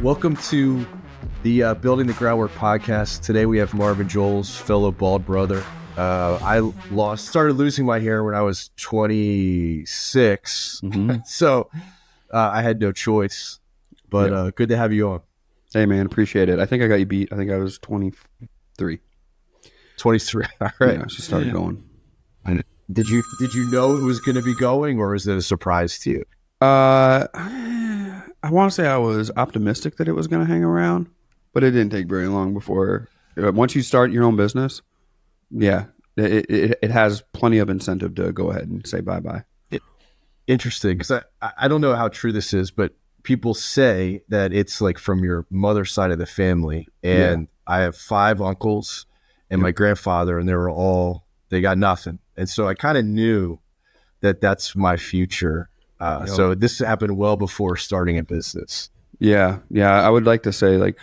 Welcome to the Building the Groundwork podcast. Today we have Marvin Joles, fellow bald brother. I started losing my hair when I was 26, so I had no choice. But good to have you on. Hey man, appreciate it. I think I got you beat. I think I was 23. 23. All right. Yeah, she started going. Did you know it was going to be going, or was it a surprise to you? I want to say I was optimistic that it was going to hang around, but it didn't take very long before. Once you start your own business, it has plenty of incentive to go ahead and say bye-bye. Interesting, because I don't know how true this is, but people say that it's like from your mother's side of the family, and I have 5 uncles and my grandfather, and they got nothing, and so I kind of knew that that's my future. So this happened well before starting a business. Yeah. I would like to say like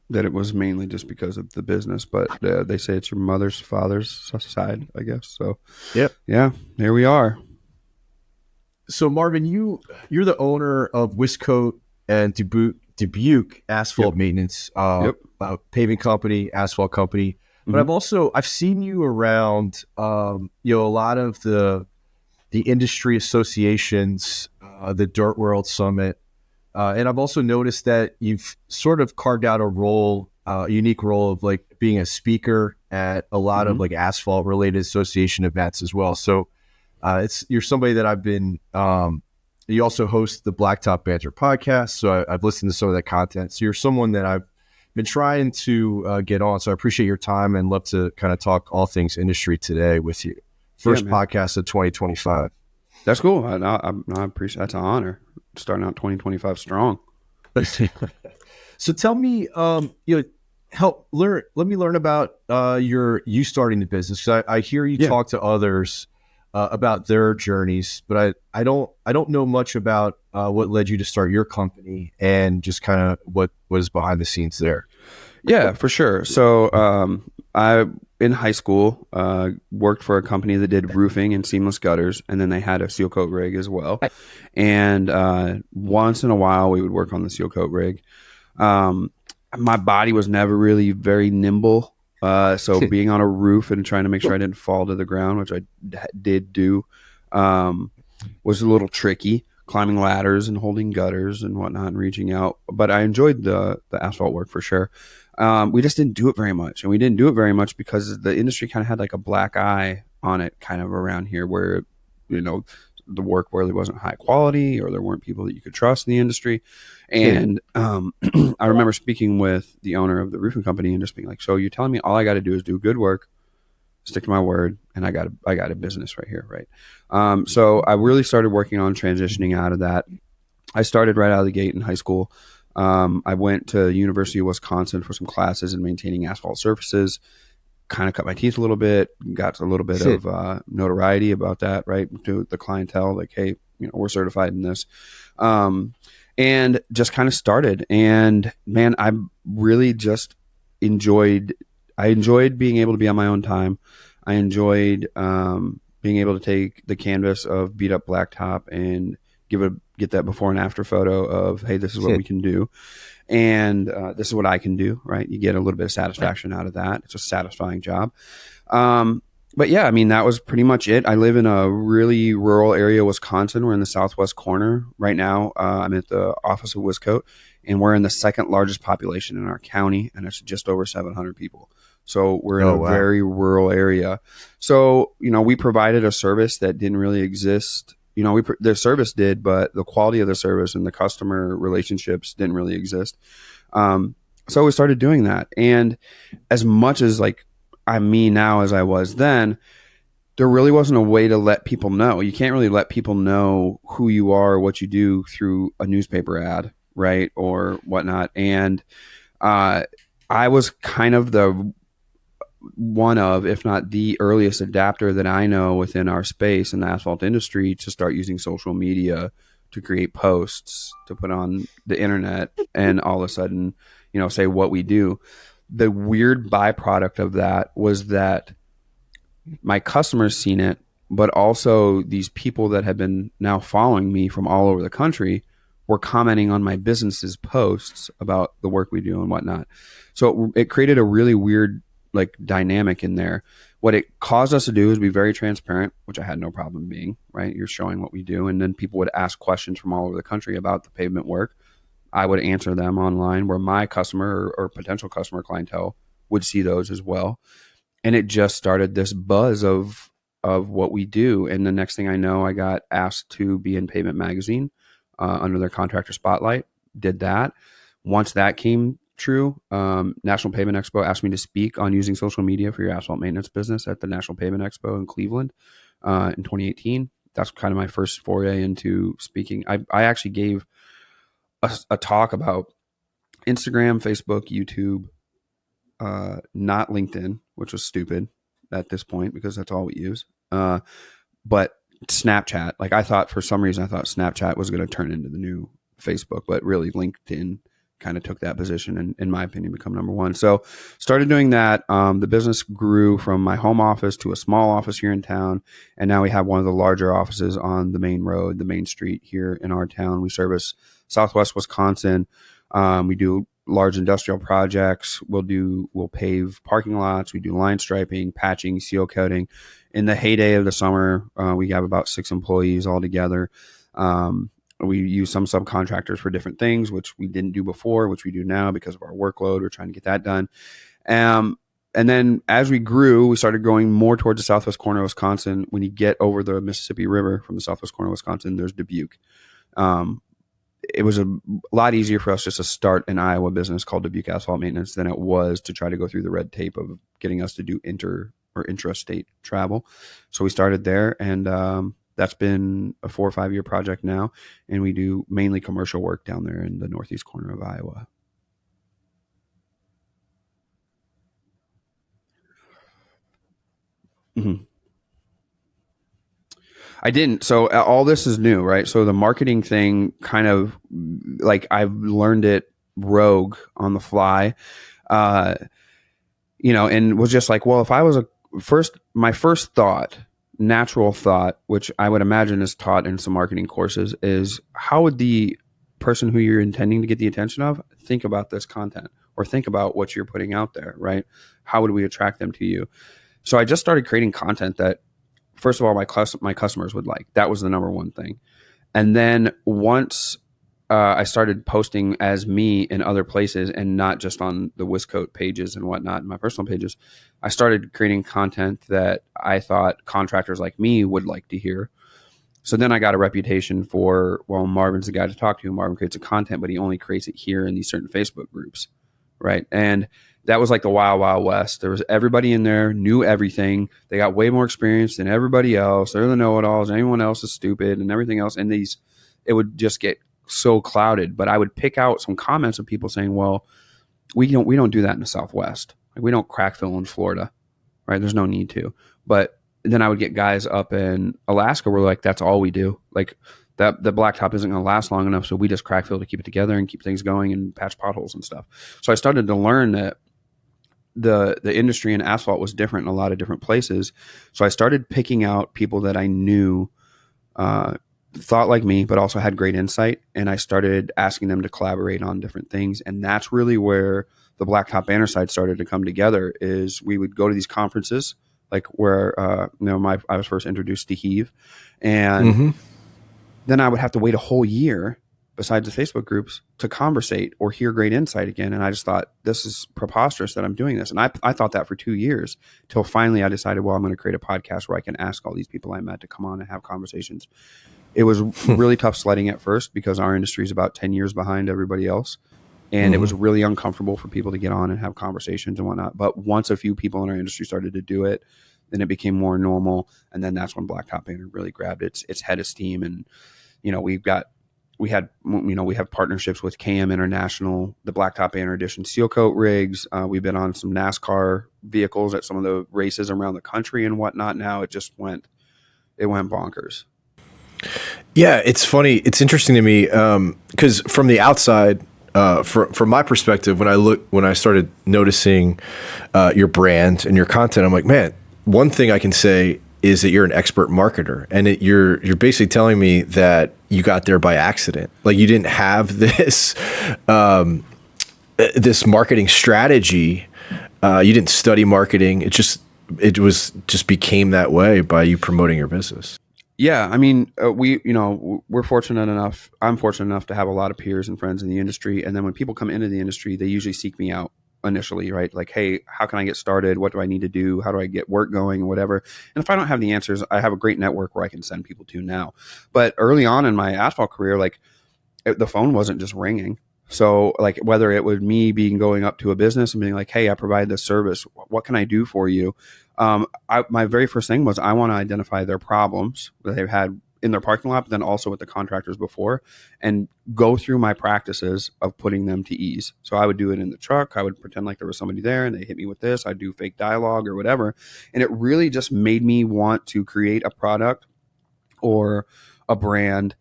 that it was mainly just because of the business, but they say it's your mother's father's side, I guess. So yeah, here we are. So Marvin, you're the owner of Wiscote and Dubuque Asphalt Maintenance, paving company, asphalt company. But I've seen you around, a lot of the industry associations, the Dirt World Summit. And I've also noticed that you've sort of carved out a unique role of like being a speaker at a lot of like asphalt related association events as well. So you're somebody that I've been, you also host the Blacktop Banter podcast. So I've listened to some of that content. So you're someone that I've been trying to get on. So I appreciate your time and love to kind of talk all things industry today with you. First podcast of 2025. That's cool. I appreciate. That's an honor. Starting out 2025 strong. So tell me, let me learn about you starting the business. I hear you talk to others about their journeys, but I don't know much about what led you to start your company and just kind of what was behind the scenes there. Yeah, for sure. So I, in high school, worked for a company that did roofing and seamless gutters, and then they had a seal coat rig as well. And once in a while, we would work on the seal coat rig. My body was never really very nimble, so being on a roof and trying to make sure I didn't fall to the ground, which I did do, was a little tricky. Climbing ladders and holding gutters and whatnot and reaching out. But I enjoyed the asphalt work for sure. We just didn't do it very much. And we didn't do it very much because the industry kind of had like a black eye on it kind of around here where, the work really wasn't high quality or there weren't people that you could trust in the industry. And I remember speaking with the owner of the roofing company and just being like, so you're telling me all I got to do is do good work, stick to my word, and I got a business right here, right? So I really started working on transitioning out of that. I started right out of the gate in high school. I went to University of Wisconsin for some classes in maintaining asphalt surfaces, kind of cut my teeth a little bit, got a little bit of notoriety about that, right? To the clientele, like, hey, we're certified in this. And just kind of started. And man, I really just enjoyed being able to be on my own time. I enjoyed being able to take the canvas of beat up blacktop and get that before and after photo of, hey, this is what we can do. And this is what I can do, right? You get a little bit of satisfaction out of that. It's a satisfying job. But yeah, I mean, that was pretty much it. I live in a really rural area of Wisconsin. We're in the southwest corner right now. I'm at the office of Wiscote, and we're in the second largest population in our county, and it's just over 700 people. So we're in a very rural area. So, we provided a service that didn't really exist. The service did, but the quality of the service and the customer relationships didn't really exist. So we started doing that. And as much as like I'm me now as I was then, there really wasn't a way to let people know. You can't really let people know who you are, what you do through a newspaper ad, right? Or whatnot. And I was kind of one of, if not the earliest adapter that I know within our space in the asphalt industry to start using social media to create posts, to put on the internet, and all of a sudden, say what we do. The weird byproduct of that was that my customers seen it, but also these people that had been now following me from all over the country were commenting on my business's posts about the work we do and whatnot. So it created a really weird like dynamic in there. What it caused us to do is be very transparent, which I had no problem being, right? You're showing what we do. And then people would ask questions from all over the country about the pavement work. I would answer them online where my customer or potential customer clientele would see those as well. And it just started this buzz of what we do. And the next thing I know, I got asked to be in Pavement Magazine under their contractor spotlight, did that. Once that came true, National Pavement Expo asked me to speak on using social media for your asphalt maintenance business at the National Pavement Expo in Cleveland in 2018. That's kind of my first foray into speaking. I actually gave a talk about Instagram, Facebook, YouTube, not LinkedIn, which was stupid at this point because that's all we use. But Snapchat, like for some reason I thought Snapchat was going to turn into the new Facebook, but really LinkedIn kind of took that position and, in my opinion, become number one. So started doing that. The business grew from my home office to a small office here in town. And now we have one of the larger offices on the main road, the main street here in our town. We service Southwest Wisconsin. We do large industrial projects. We'll pave parking lots. We do line striping, patching, seal coating. In the heyday of the summer, we have about 6 employees all together. We use some subcontractors for different things, which we didn't do before, which we do now because of our workload. We're trying to get that done. And then as we grew, we started going more towards the southwest corner of Wisconsin. When you get over the Mississippi River from the southwest corner of Wisconsin, there's Dubuque. It was a lot easier for us just to start an Iowa business called Dubuque Asphalt Maintenance than it was to try to go through the red tape of getting us to do intrastate travel. So we started there, and that's been a 4 or 5 year project now. And we do mainly commercial work down there in the northeast corner of Iowa. Mm-hmm. I didn't. So all this is new, right? So the marketing thing kind of like I've learned it rogue on the fly, and was just like, well, if I was my first thought, natural thought, which I would imagine is taught in some marketing courses, is how would the person who you're intending to get the attention of think about this content or think about what you're putting out there, right? How would we attract them to you? So I just started creating content that, first of all, my customers would like. That was the number one thing. And then once I started posting as me in other places and not just on the Wiscote pages and whatnot, my personal pages, I started creating content that I thought contractors like me would like to hear. So then I got a reputation for, well, Marvin's the guy to talk to. Marvin creates the content, but he only creates it here in these certain Facebook groups, right? And that was like the wild, wild west. There was everybody in there, knew everything. They got way more experience than everybody else. They're the know-it-alls. Anyone else is stupid and everything else. And it would just get so clouded. But I would pick out some comments of people saying, well, we don't do that in the Southwest. Like, we don't crack fill in Florida, right? There's no need to. But then I would get guys up in Alaska where like, that's all we do. Like, that the blacktop isn't going to last long enough. So we just crack fill to keep it together and keep things going and patch potholes and stuff. So I started to learn that the industry in asphalt was different in a lot of different places. So I started picking out people that I knew thought like me, but also had great insight. And I started asking them to collaborate on different things. And that's really where the Blacktop Banter side started to come together. Is we would go to these conferences, like where I was first introduced to Heave, and then I would have to wait a whole year besides the Facebook groups to conversate or hear great insight again. And I just thought, this is preposterous that I'm doing this. And I thought that for 2 years till finally I decided, well, I'm going to create a podcast where I can ask all these people I met to come on and have conversations. It was really tough sledding at first because our industry is about 10 years behind everybody else. And it was really uncomfortable for people to get on and have conversations and whatnot. But once a few people in our industry started to do it, then it became more normal. And then that's when Blacktop Banter really grabbed its head of steam. And, we have partnerships with KM International, the Blacktop Banter Edition seal coat rigs. We've been on some NASCAR vehicles at some of the races around the country and whatnot. Now it went bonkers. Yeah, it's funny. It's interesting to me because from the outside, from my perspective, when I started noticing your brand and your content, I'm like, man, one thing I can say is that you're an expert marketer, and you're basically telling me that you got there by accident. Like you didn't have this, this marketing strategy. You didn't study marketing. It just became that way by you promoting your business. Yeah. I mean, we're fortunate enough. I'm fortunate enough to have a lot of peers and friends in the industry. And then when people come into the industry, they usually seek me out initially, right? Like, hey, how can I get started? What do I need to do? How do I get work going or whatever? And if I don't have the answers, I have a great network where I can send people to now. But early on in my asphalt career, like the phone wasn't just ringing. So like whether it was me going up to a business and being like, hey, I provide this service. What can I do for you? My very first thing was I want to identify their problems that they've had in their parking lot, but then also with the contractors before, and go through my practices of putting them to ease. So I would do it in the truck. I would pretend like there was somebody there and they hit me with this. I'd do fake dialogue or whatever. And it really just made me want to create a product or a brand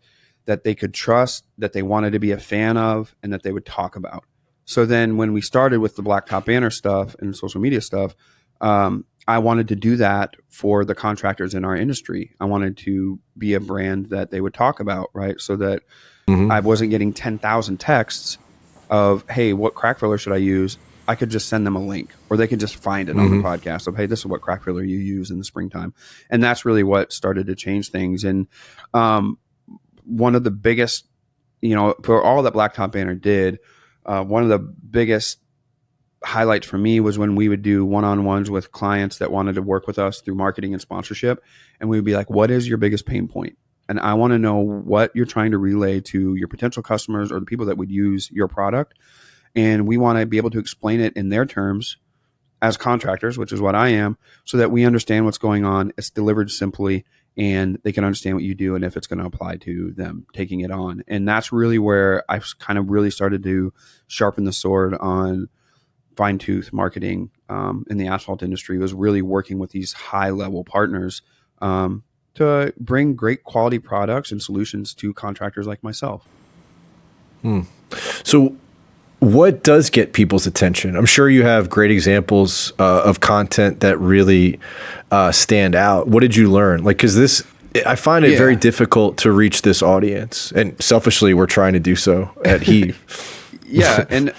that they could trust, that they wanted to be a fan of, and that they would talk about. So then when we started with the Blacktop Banter stuff and social media stuff, I wanted to do that for the contractors in our industry. I wanted to be a brand that they would talk about, right? So that I wasn't getting 10,000 texts of, hey, what crack filler should I use? I could just send them a link, or they could just find it on the podcast of, hey, this is what crack filler you use in the springtime. And that's really what started to change things. And one of the biggest, for all that Blacktop Banter did, one of the biggest highlights for me was when we would do one-on-ones with clients that wanted to work with us through marketing and sponsorship. And we would be like, what is your biggest pain point? And I want to know what you're trying to relay to your potential customers or the people that would use your product. And we want to be able to explain it in their terms as contractors, which is what I am, so that we understand what's going on. It's delivered simply and they can understand what you do and if it's going to apply to them taking it on. And that's really where I've kind of really started to sharpen the sword on fine tooth marketing in the asphalt industry, was really working with these high level partners to bring great quality products and solutions to contractors like myself. So what does get people's attention? I'm sure you have great examples of content that really stand out. What did you learn? Like, cause I find it very difficult to reach this audience, and selfishly we're trying to do so at Heave. Yeah. And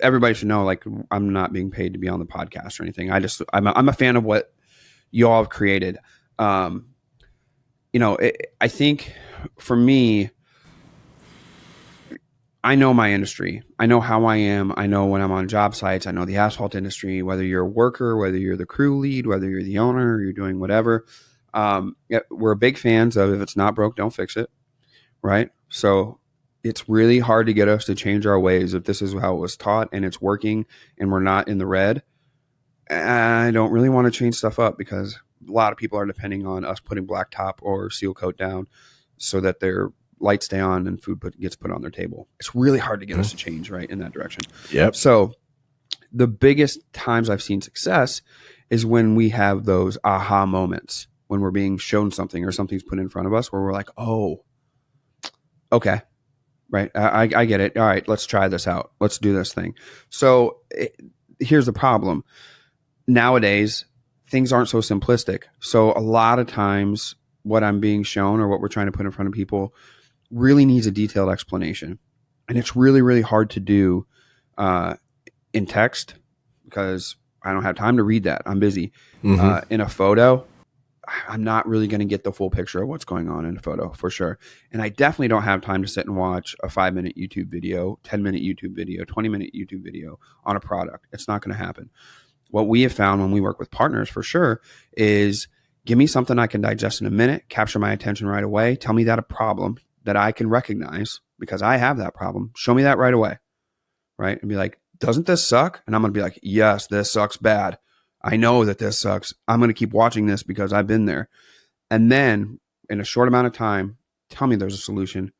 everybody should know, like, I'm not being paid to be on the podcast or anything. I'm a fan of what you all have created. I think for me, I know my industry. I know how I am. I know when I'm on job sites. I know the asphalt industry, whether you're a worker, whether you're the crew lead, whether you're the owner, or you're doing whatever. We're big fans of, if it's not broke, don't fix it. Right. So it's really hard to get us to change our ways if this is how it was taught and it's working and we're not in the red. I don't really want to change stuff up because a lot of people are depending on us putting blacktop or seal coat down so that their lights stay on and food gets put on their table. It's really hard to get us to change right in that direction. Yep. So the biggest times I've seen success is when we have those aha moments, when we're being shown something or something's put in front of us where we're like, oh, okay. Right. I get it. All right, let's try this out. Let's do this thing. So here's the problem. Nowadays, things aren't so simplistic. So a lot of times what I'm being shown or what we're trying to put in front of people really needs a detailed explanation. And it's really, really hard to do in text because I don't have time to read that. I'm busy. In a photo, I'm not really going to get the full picture of what's going on in a photo for sure. And I definitely don't have time to sit and watch a 5-minute YouTube video, 10-minute YouTube video, 20-minute YouTube video on a product. It's not going to happen. What we have found when we work with partners for sure is give me something I can digest in a minute, capture my attention right away. Tell me that a problem that I can recognize because I have that problem. Show me that right away. Right. And be like, doesn't this suck? And I'm going to be like, yes, this sucks bad. I know that this sucks. I'm going to keep watching this because I've been there. And then in a short amount of time, tell me there's a solution.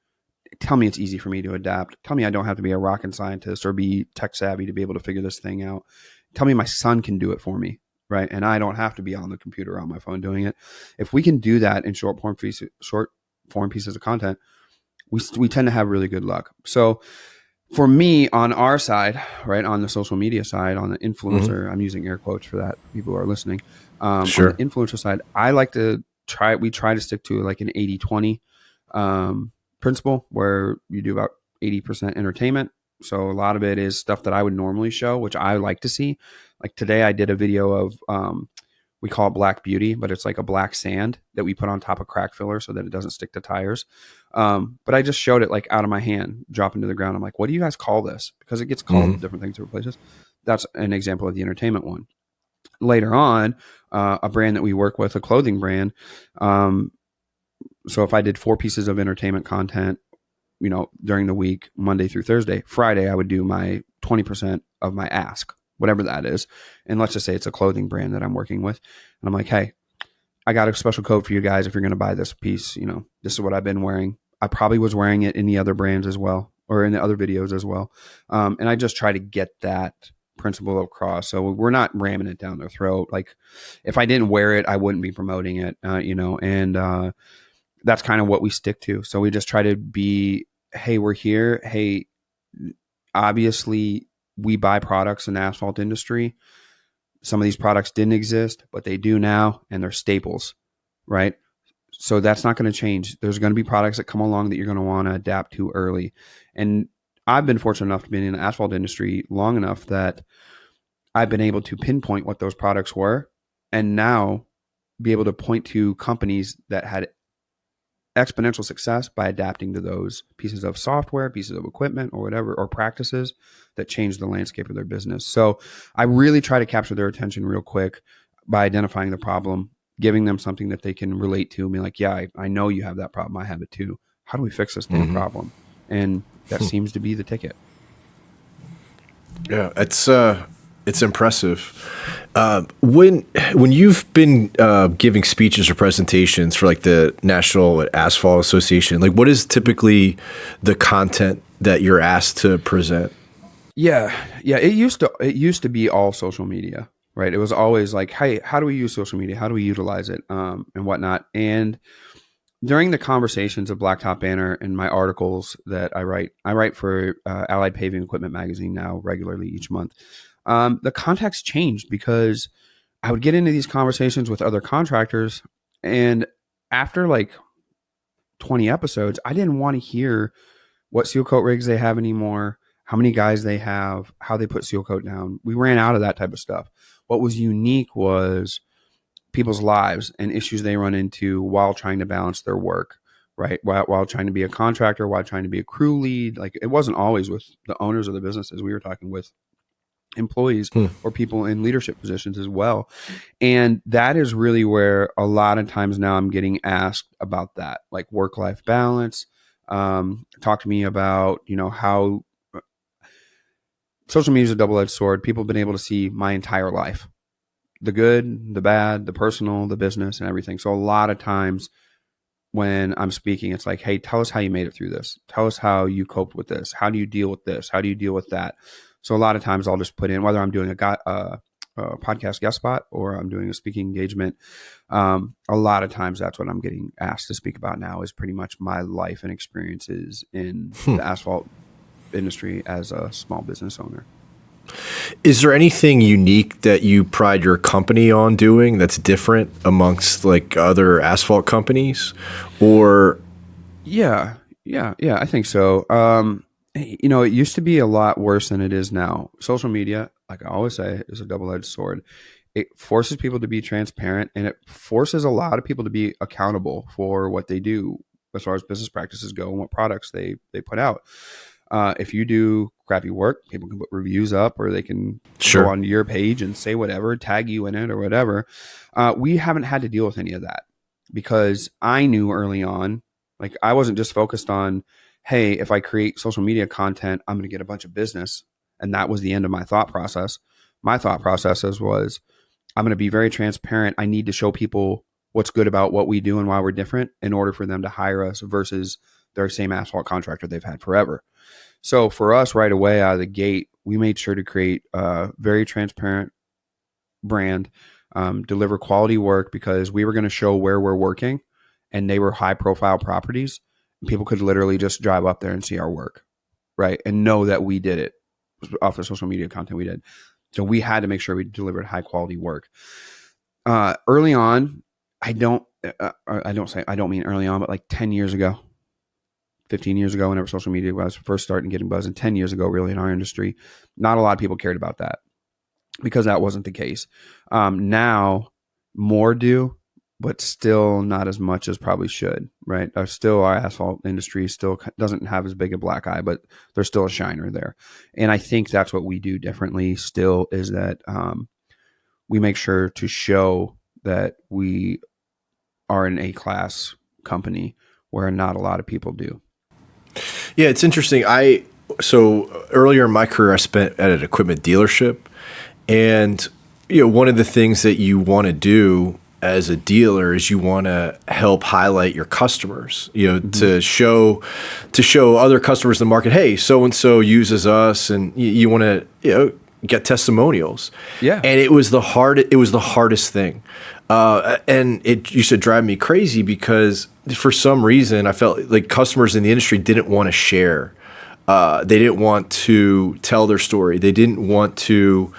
Tell me it's easy for me to adapt. Tell me I don't have to be a rocket scientist or be tech savvy to be able to figure this thing out. Tell me my son can do it for me, right? And I don't have to be on the computer or on my phone doing it. If we can do that in short form pieces of content, we tend to have really good luck. So for me, on our side, right, on the social media side, on the influencer, I'm using air quotes for that, people who are listening. Sure. On the influencer side, I like to we try to stick to like an 80-20. principle where you do about 80% entertainment. So a lot of it is stuff that I would normally show, which I like to see. Like today I did a video of, we call it black beauty, but it's like a black sand that we put on top of crack filler so that it doesn't stick to tires. But I just showed it like out of my hand, dropping to the ground. I'm like, what do you guys call this? Because it gets called different things different places. That's an example of the entertainment one. Later on, a brand that we work with, a clothing brand. So if I did 4 pieces of entertainment content, during the week, Monday through Thursday, Friday, I would do my 20% of my ask, whatever that is. And let's just say it's a clothing brand that I'm working with. And I'm like, hey, I got a special code for you guys. If you're going to buy this piece, this is what I've been wearing. I probably was wearing it in the other brands as well, or in the other videos as well. And I just try to get that principle across. So we're not ramming it down their throat. Like if I didn't wear it, I wouldn't be promoting it, and that's kind of what we stick to. So we just try to be, hey, we're here. Hey, obviously we buy products in the asphalt industry. Some of these products didn't exist, but they do now, and they're staples, right? So that's not going to change. There's going to be products that come along that you're going to want to adapt to early. And I've been fortunate enough to be in the asphalt industry long enough that I've been able to pinpoint what those products were, and now be able to point to companies that had exponential success by adapting to those pieces of software, pieces of equipment, or whatever, or practices that change the landscape of their business. So I really try to capture their attention real quick by identifying the problem, giving them something that they can relate to, and be like, yeah, I know you have that problem. I have it too. How do we fix this damn problem? And that seems to be the ticket. Yeah, it's impressive. When you've been giving speeches or presentations for like the National Asphalt Association, like what is typically the content that you're asked to present? Yeah. It used to be all social media, right? It was always like, hey, how do we use social media? How do we utilize it, and whatnot? And during the conversations of Blacktop Banter and my articles that I write for Allied Paving Equipment magazine now regularly each month. The context changed because I would get into these conversations with other contractors, and after like 20 episodes, I didn't want to hear what seal coat rigs they have anymore, how many guys they have, how they put seal coat down. We ran out of that type of stuff. What was unique was people's lives and issues they run into while trying to balance their work, right? While trying to be a contractor, while trying to be a crew lead. Like it wasn't always with the owners of the businesses. We were talking with employees or people in leadership positions as well. And that is really where a lot of times now I'm getting asked about that, like work-life balance. Talk to me about, how social media is a double-edged sword. People have been able to see my entire life, the good, the bad, the personal, the business, and everything. So a lot of times when I'm speaking, it's like, hey, tell us how you made it through this. Tell us how you coped with this. How do you deal with this? How do you deal with that? So a lot of times I'll just put in, whether I'm doing a podcast guest spot or I'm doing a speaking engagement, a lot of times that's what I'm getting asked to speak about now is pretty much my life and experiences in the asphalt industry as a small business owner. Is there anything unique that you pride your company on doing that's different amongst like other asphalt companies? Or Yeah, I think so. It used to be a lot worse than it is now. Social media, like I always say, is a double-edged sword. It forces people to be transparent, and it forces a lot of people to be accountable for what they do as far as business practices go and what products they put out. If you do crappy work, people can put reviews up, or they can go on your page and say whatever, tag you in it or whatever. We haven't had to deal with any of that because I knew early on, like I wasn't just focused on, hey, if I create social media content, I'm going to get a bunch of business. And that was the end of my thought process. My thought processes was, I'm going to be very transparent. I need to show people what's good about what we do and why we're different in order for them to hire us versus their same asphalt contractor they've had forever. So for us right away out of the gate, we made sure to create a very transparent brand, deliver quality work because we were going to show where we're working and they were high profile properties. People could literally just drive up there and see our work, right? And know that we did it off the social media content we did. So we had to make sure we delivered high quality work. Early on, I don't mean early on, but like 10 years ago, 15 years ago, whenever social media was first starting getting buzz, and 10 years ago, really, in our industry, not a lot of people cared about that because that wasn't the case. Now more do, but still not as much as probably should, right? Still, our asphalt industry still doesn't have as big a black eye, but there's still a shiner there. And I think that's what we do differently still, is that we make sure to show that we are an A-class company where not a lot of people do. Yeah, it's interesting. So earlier in my career, I spent at an equipment dealership, and one of the things that you want to do as a dealer is you want to help highlight your customers, to show other customers in the market, hey, so and so uses us, and you want to get testimonials. Yeah, and it was the hardest thing, and it used to drive me crazy because for some reason I felt like customers in the industry didn't want to share. They didn't want to tell their story. They didn't want to.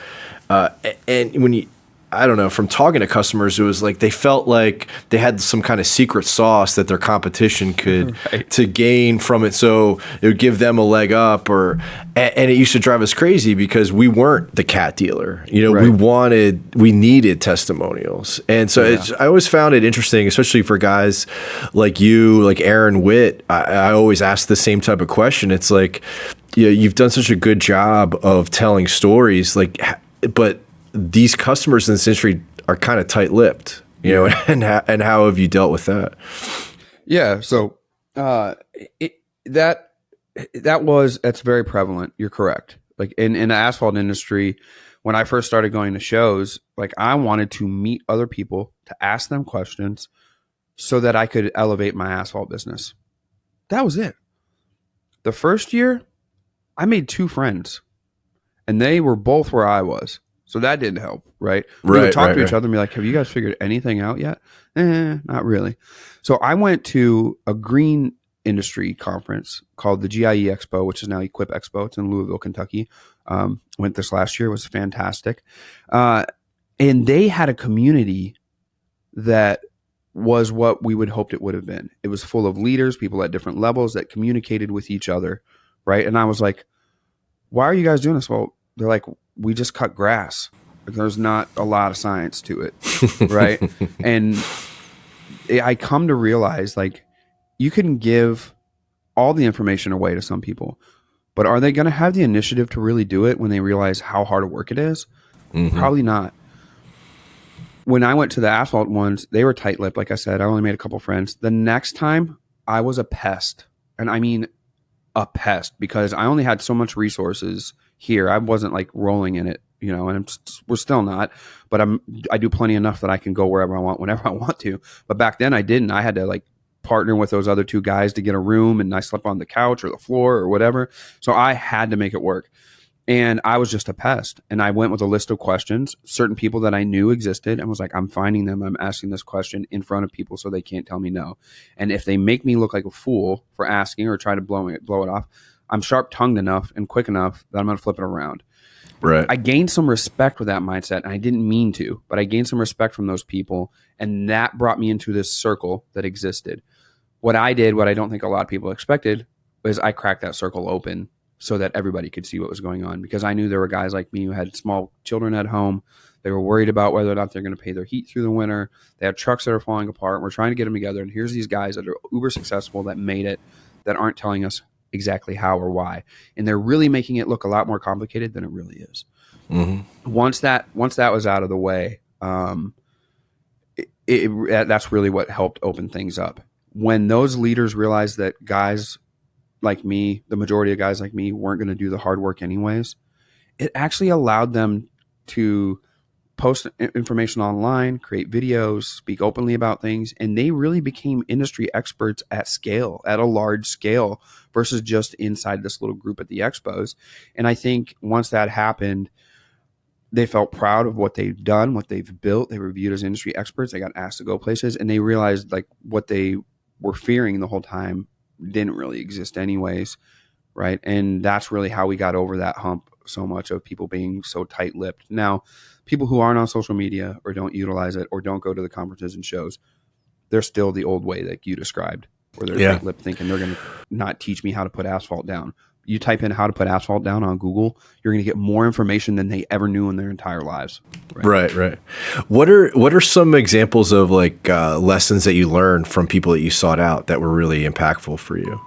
And when I don't know, from talking to customers, it was like they felt like they had some kind of secret sauce that their competition could to gain from it. So it would give them a leg up, and it used to drive us crazy because we weren't the cat dealer. We needed testimonials. And so I always found it interesting, especially for guys like you, like Aaron Witt. I always ask the same type of question. It's like, you've done such a good job of telling stories, but these customers in this industry are kind of tight-lipped, and how have you dealt with that? Yeah. So, that's very prevalent. You're correct. Like in the asphalt industry, when I first started going to shows, like I wanted to meet other people, to ask them questions so that I could elevate my asphalt business. That was it. The first year I made 2 friends, and they were both where I was. So that didn't help, right? We would talk to each other and be like, have you guys figured anything out yet? Not really. So I went to a green industry conference called the GIE Expo, which is now Equip Expo. It's in Louisville, Kentucky. Went this last year. It was fantastic. And they had a community that was what we would hoped it would have been. It was full of leaders, people at different levels that communicated with each other, right? And I was like, why are you guys doing this? Well, they're like, we just cut grass. There's not a lot of science to it, right? And I come to realize, like, you can give all the information away to some people, but are they going to have the initiative to really do it when they realize how hard a work it is? Mm-hmm. Probably not. When I went to the asphalt ones, they were tight-lipped. Like I said, I only made a couple friends. The next time, I was a pest. And I mean a pest, because I only had so much resources here. I wasn't like rolling in it, and we're still not, but I do plenty enough that I can go wherever I want, whenever I want to. But back then I didn't. I had to like partner with those other 2 guys to get a room, and I slept on the couch or the floor or whatever. So I had to make it work. And I was just a pest. And I went with a list of questions, certain people that I knew existed, and was like, I'm finding them. I'm asking this question in front of people so they can't tell me no. And if they make me look like a fool for asking or try to blow it off, I'm sharp-tongued enough and quick enough that I'm going to flip it around. Right. I gained some respect with that mindset, and I didn't mean to, but I gained some respect from those people, and that brought me into this circle that existed. What I did, what I don't think a lot of people expected, was I cracked that circle open so that everybody could see what was going on, because I knew there were guys like me who had small children at home. They were worried about whether or not they're going to pay their heat through the winter. They had trucks that are falling apart. We're trying to get them together, and here's these guys that are uber successful that made it, that aren't telling us exactly how or why, and they're really making it look a lot more complicated than it really is. Mm-hmm. Once that was out of the way, that's really what helped open things up. When those leaders realized that guys like me, the majority of guys like me, weren't going to do the hard work anyways, it actually allowed them to post information online, create videos, speak openly about things, and they really became industry experts at scale, at a large scale, versus just inside this little group at the expos. And I think once that happened, they felt proud of what they've done, what they've built. They were viewed as industry experts. They got asked to go places, and they realized like what they were fearing the whole time didn't really exist anyways, right? And that's really how we got over that hump so much of people being so tight-lipped. Now, people who aren't on social media or don't utilize it or don't go to the conferences and shows, they're still the old way that you described. where they're tight lip thinking they're going to not teach me how to put asphalt down. You type in how to put asphalt down on Google, you're going to get more information than they ever knew in their entire lives. Right. What are some examples of like lessons that you learned from people that you sought out that were really impactful for you?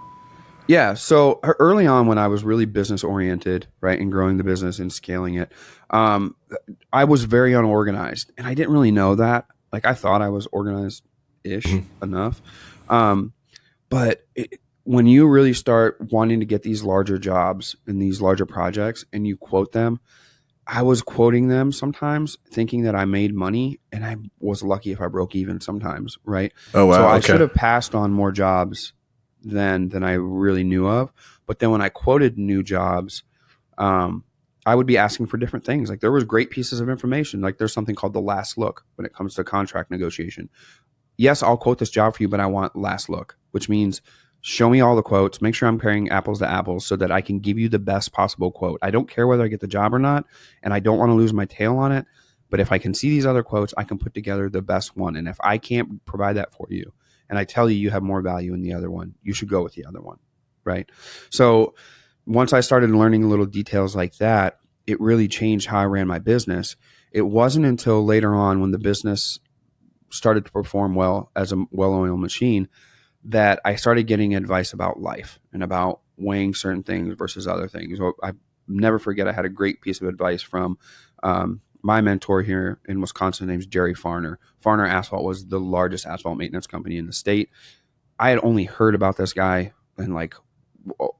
Yeah. So early on, when I was really business oriented, right, and growing the business and scaling it, I was very unorganized, and I didn't really know that. Like, I thought I was organized-ish enough, but when you really start wanting to get these larger jobs and these larger projects, and you quote them, I was quoting them sometimes thinking that I made money, and I was lucky if I broke even sometimes, right? Oh, wow. So I should have passed on more jobs than I really knew of. But then when I quoted new jobs, I would be asking for different things. Like, there was great pieces of information. Like, there's something called the last look when it comes to contract negotiation. Yes, I'll quote this job for you, but I want last look, which means show me all the quotes, make sure I'm comparing apples to apples so that I can give you the best possible quote. I don't care whether I get the job or not, and I don't want to lose my tail on it. But if I can see these other quotes, I can put together the best one. And if I can't provide that for you, and I tell you you have more value in the other one, you should go with the other one, right? So once I started learning little details like that, it really changed how I ran my business. It wasn't until later on, when the business started to perform well as a well-oiled machine, that I started getting advice about life and about weighing certain things versus other things. So I never forget, I had a great piece of advice from my mentor here in Wisconsin. Name's Jerry Farner. Farner Asphalt was the largest asphalt maintenance company in the state. I had only heard about this guy in like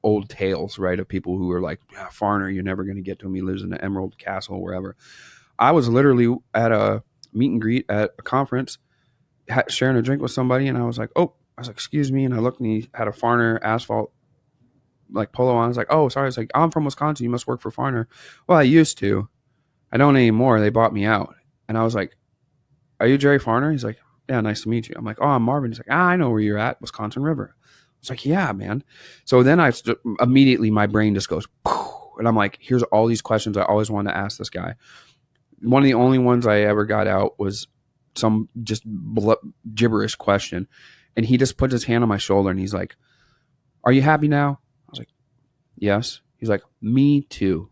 old tales, right, of people who were like, yeah, Farner, you're never going to get to him. He lives in the Emerald Castle, wherever. I was literally at a meet and greet at a conference, sharing a drink with somebody, and I was like, excuse me. And I looked, and he had a Farner Asphalt like polo on. I was like, oh, sorry. I was like, I'm from Wisconsin. You must work for Farner. Well, I used to. I don't anymore. They bought me out. And I was like, are you Jerry Farner? He's like, yeah, nice to meet you. I'm like, oh, I'm Marvin. He's like, I know where you're at, Wisconsin River. I was like, yeah, man. So then immediately my brain just goes, and I'm like, here's all these questions I always wanted to ask this guy. One of the only ones I ever got out was some just gibberish question. And he just puts his hand on my shoulder, and he's like, are you happy now? I was like, yes. He's like, me too.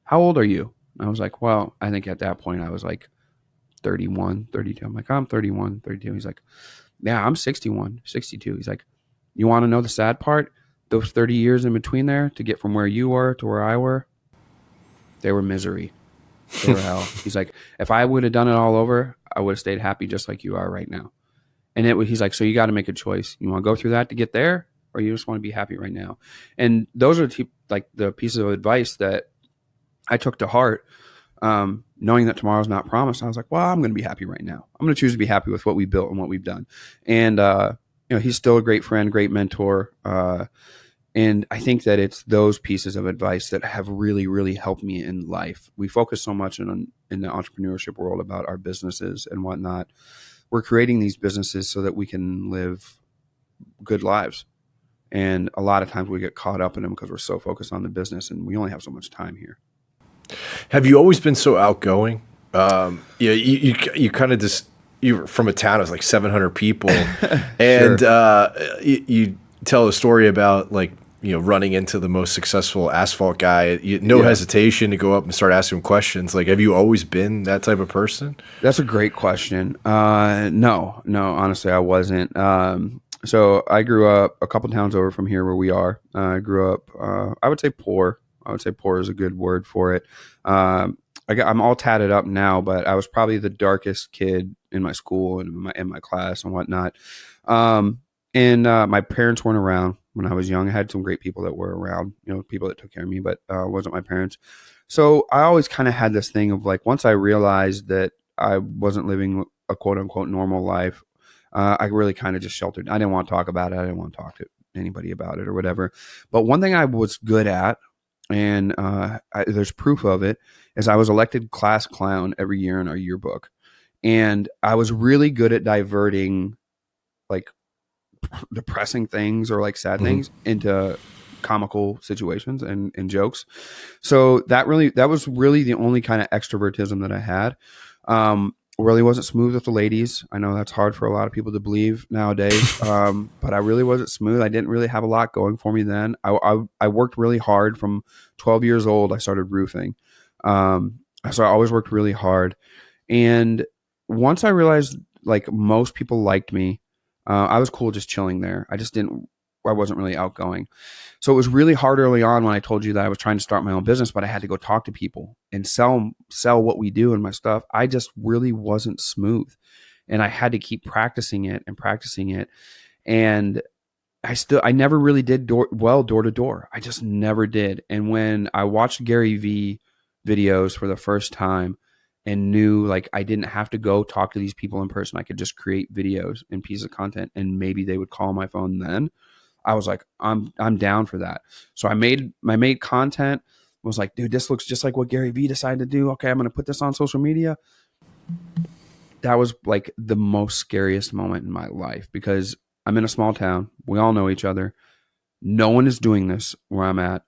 How old are you? I was like, well, I think at that point I was like 31, 32. I'm like, I'm 31, 32. He's like, yeah, I'm 61, 62. He's like, you want to know the sad part? Those 30 years in between there to get from where you were to where I were, they were misery. They were hell. He's like, if I would have done it all over, I would have stayed happy just like you are right now. And he's like, so you got to make a choice. You want to go through that to get there, or you just want to be happy right now? And those are the pieces of advice that I took to heart, knowing that tomorrow's not promised. I was like, well, I'm going to be happy right now. I'm going to choose to be happy with what we built and what we've done. And, he's still a great friend, great mentor. And I think that it's those pieces of advice that have really, really helped me in life. We focus so much in the entrepreneurship world about our businesses and whatnot. We're creating these businesses so that we can live good lives. And a lot of times we get caught up in them because we're so focused on the business, and we only have so much time here. Have you always been so outgoing? You kind of just, you were from a town of like 700 people, and sure. You tell a story about like, running into the most successful asphalt guy, hesitation to go up and start asking him questions. Like, have you always been that type of person? That's a great question. No, honestly, I wasn't. So I grew up a couple towns over from here where we are. I grew up, I would say poor. I would say poor is a good word for it. I'm all tatted up now, but I was probably the darkest kid in my school and in my class and whatnot. And my parents weren't around when I was young. I had some great people that were around, people that took care of me, but wasn't my parents. So I always kind of had this thing of like, once I realized that I wasn't living a quote unquote normal life, I really kind of just sheltered. I didn't want to talk about it. I didn't want to talk to anybody about it or whatever. But one thing I was good at, and there's proof of it, is I was elected class clown every year in our yearbook. And I was really good at diverting like depressing things or like sad things into comical situations and jokes. So that was really the only kind of extrovertism that I had. really wasn't smooth with the ladies. I know that's hard for a lot of people to believe nowadays, but I really wasn't smooth. I didn't really have a lot going for me then. I worked really hard from 12 years old. I started roofing. So I always worked really hard. And once I realized like most people liked me, I was cool just chilling there. I wasn't really outgoing. So it was really hard early on when I told you that I was trying to start my own business, but I had to go talk to people and sell what we do and my stuff. I just really wasn't smooth, and I had to keep practicing it. And I never really did door to door. I just never did. And when I watched Gary V videos for the first time and knew like I didn't have to go talk to these people in person, I could just create videos and pieces of content, and maybe they would call my phone then. I was like, I'm down for that. So I made content, was like, dude, this looks just like what Gary Vee decided to do. Okay, I'm going to put this on social media. That was like the most scariest moment in my life, because I'm in a small town. We all know each other. No one is doing this where I'm at.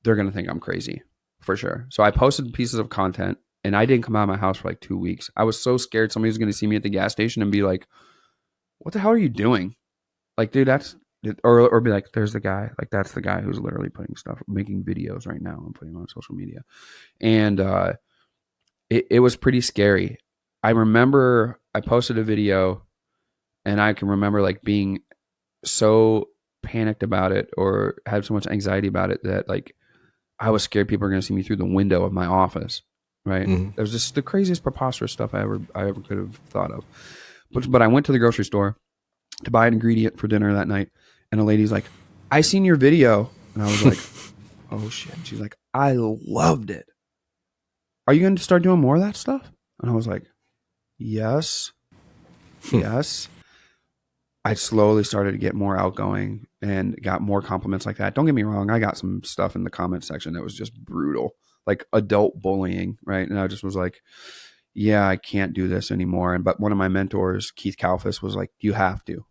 They're going to think I'm crazy for sure. So I posted pieces of content, and I didn't come out of my house for like 2 weeks. I was so scared somebody was going to see me at the gas station and be like, what the hell are you doing? Like, dude, or be like, there's the guy, like that's the guy who's literally putting stuff, making videos right now and putting them on social media. And it was pretty scary. I remember I posted a video, and I can remember like being so panicked about it or had so much anxiety about it that like I was scared people were going to see me through the window of my office. Right. It was just the craziest preposterous stuff I ever could have thought of. But I went to the grocery store to buy an ingredient for dinner that night. And a lady's like, I seen your video. And I was like, oh shit. She's like, I loved it. Are you going to start doing more of that stuff? And I was like, yes. Yes. I slowly started to get more outgoing and got more compliments like that. Don't get me wrong. I got some stuff in the comment section that was just brutal, like adult bullying. Right. And I just was like, yeah, I can't do this anymore. But one of my mentors, Keith Kalfas, was like, you have to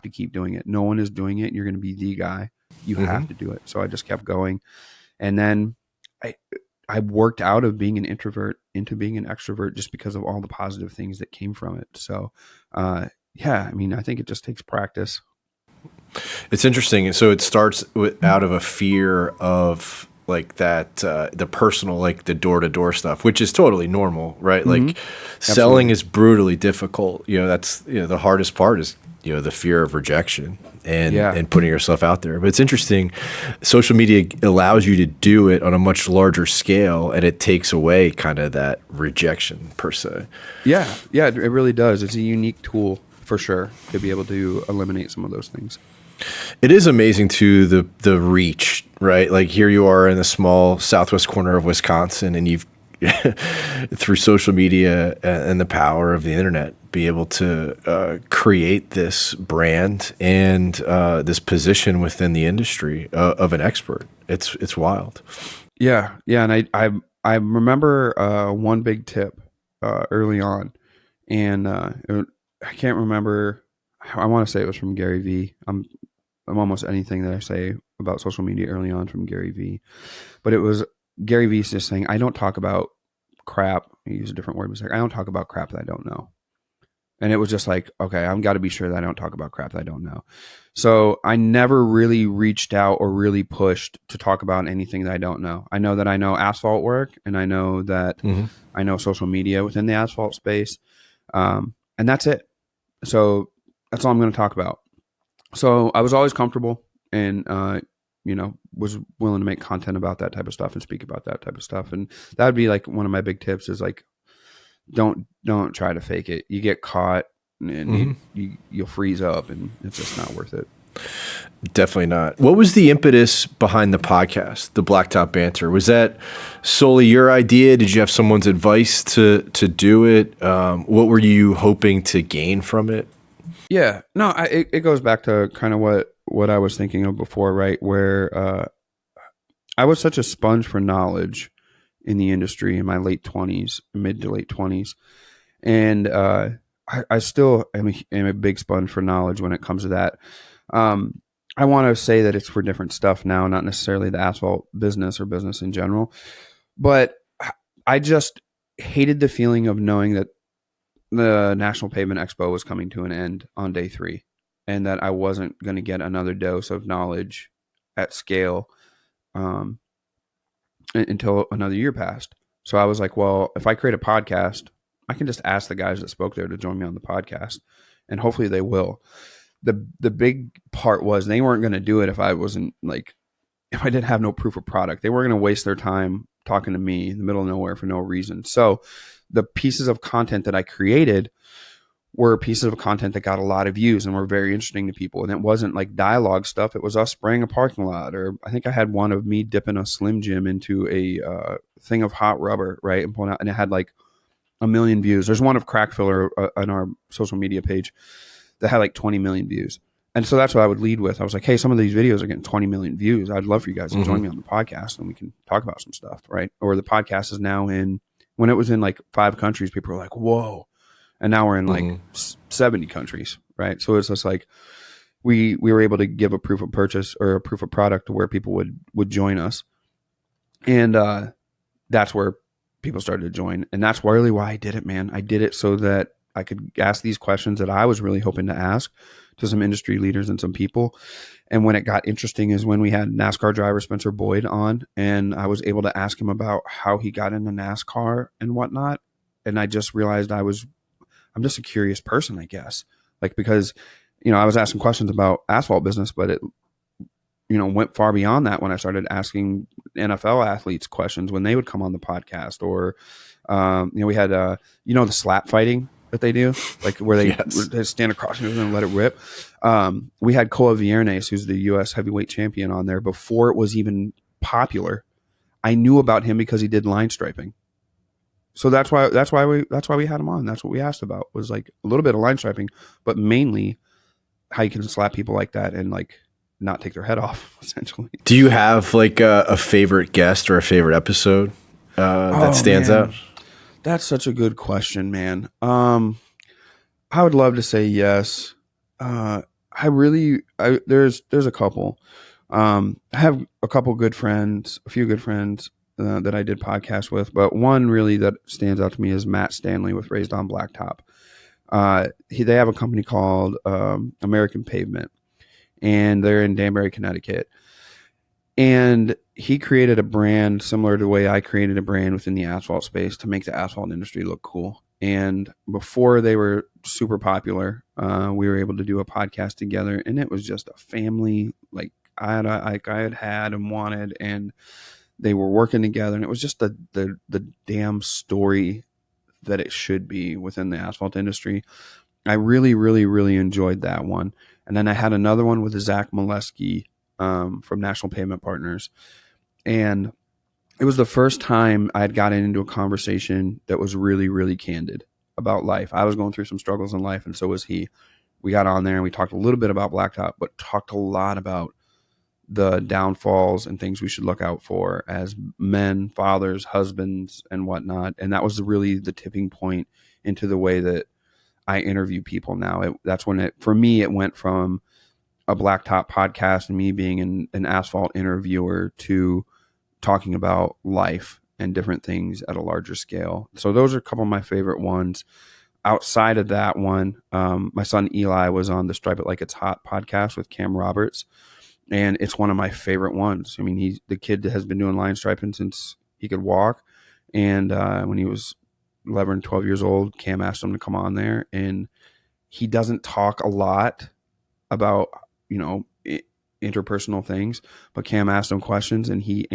keep doing it. No one is doing it. You're going to be the guy. You have to do it. So I just kept going. And then I worked out of being an introvert into being an extrovert just because of all the positive things that came from it. So, yeah, I mean, I think it just takes practice. It's interesting. So it starts out of a fear of like that, the personal, like the door-to-door stuff, which is totally normal, right? Like selling is brutally difficult. That's, the hardest part is, the fear of rejection and putting yourself out there. But it's interesting. Social media allows you to do it on a much larger scale, and it takes away kind of that rejection per se. Yeah. Yeah, it really does. It's a unique tool for sure to be able to eliminate some of those things. It is amazing too, the reach, right? Like here you are in the small southwest corner of Wisconsin, and you've through social media and the power of the internet be able to create this brand and this position within the industry of an expert. It's wild. Yeah. And I remember one big tip early on, and I can't remember. I want to say it was from Gary Vee. I'm almost anything that I say about social media early on from Gary Vee, but it was Gary Vee's just saying, I don't talk about crap. He used a different word. He was like, I don't talk about crap that I don't know. And it was just like, okay, I've got to be sure that I don't talk about crap that I don't know. So I never really reached out or really pushed to talk about anything that I don't know. I know that I know asphalt work, and I know that I know social media within the asphalt space. And that's it. So that's all I'm going to talk about. So I was always comfortable and, was willing to make content about that type of stuff and speak about that type of stuff. And that would be like one of my big tips is like, don't try to fake it. You get caught and you'll freeze up, and it's just not worth it. Definitely not. What was the impetus behind the podcast, the Blacktop Banter? Was that solely your idea? Did you have someone's advice to do it? What were you hoping to gain from it? Yeah, no, it goes back to kind of what I was thinking of before, right? Where I was such a sponge for knowledge in the industry in my mid to late 20s. And I still am a big sponge for knowledge when it comes to that. I want to say that it's for different stuff now, not necessarily the asphalt business or business in general. But I just hated the feeling of knowing that the National Pavement Expo was coming to an end on day 3, and that I wasn't going to get another dose of knowledge at scale until another year passed. So I was like, well, if I create a podcast, I can just ask the guys that spoke there to join me on the podcast, and hopefully they will. The big part was they weren't going to do it if I wasn't like, if I didn't have no proof of product. They weren't going to waste their time talking to me in the middle of nowhere for no reason. So the pieces of content that I created were pieces of content that got a lot of views and were very interesting to people. And it wasn't like dialogue stuff. It was us spraying a parking lot, or I think I had one of me dipping a Slim Jim into a thing of hot rubber, right, and pulling out, and it had like 1 million views. There's one of Crack Filler on our social media page that had like 20 million views. And so that's what I would lead with. I was like, hey, some of these videos are getting 20 million views. I'd love for you guys to join me on the podcast and we can talk about some stuff, right? Or the podcast is now in, when it was in like 5 countries, people were like, whoa. And now we're in like 70 countries, right? So it's just like we were able to give a proof of purchase or a proof of product to where people would join us. And that's where people started to join. And that's really why I did it, man. I did it so that I could ask these questions that I was really hoping to ask to some industry leaders and some people. And when it got interesting is when we had NASCAR driver Spencer Boyd on, and I was able to ask him about how he got into NASCAR and whatnot. And I just realized I'm just a curious person, I guess. Like, because, I was asking questions about asphalt business, but it, went far beyond that when I started asking NFL athletes questions when they would come on the podcast. Or, we had, the slap fighting that they do, like where they stand across and let it rip. We had Koa Viernes, who's the U.S. heavyweight champion, on there before it was even popular. I knew about him because he did line striping. So that's why we had him on. That's what we asked about, was like a little bit of line striping, but mainly how you can slap people like that and like not take their head off, essentially. Do you have like a favorite guest or a favorite episode that stands out? That's such a good question, man. I would love to say yes. There's a couple. I have a couple good friends, a few good friends that I did podcasts with, but one really that stands out to me is Matt Stanley with Raised on Blacktop. They have a company called American Pavement, and they're in Danbury, Connecticut. And he created a brand similar to the way I created a brand within the asphalt space to make the asphalt industry look cool. And before they were super popular, we were able to do a podcast together, and it was just a family like I had and wanted, and they were working together, and it was just the damn story that it should be within the asphalt industry. I really, really, really enjoyed that one. And then I had another one with Zach Molesky from National Pavement Partners. And it was the first time I had gotten into a conversation that was really, really candid about life. I was going through some struggles in life, and so was he. We got on there and we talked a little bit about Blacktop, but talked a lot about the downfalls and things we should look out for as men, fathers, husbands, and whatnot. And that was really the tipping point into the way that I interview people now. That's when for me, it went from a Blacktop podcast and me being an asphalt interviewer to talking about life and different things at a larger scale. So those are a couple of my favorite ones. Outside of that one, my son Eli was on the Stripe It Like It's Hot podcast with Cam Roberts, and it's one of my favorite ones. I mean, the kid has been doing line striping since he could walk, and when he was 11, 12 years old, Cam asked him to come on there, and he doesn't talk a lot about, interpersonal things, but Cam asked him questions, and he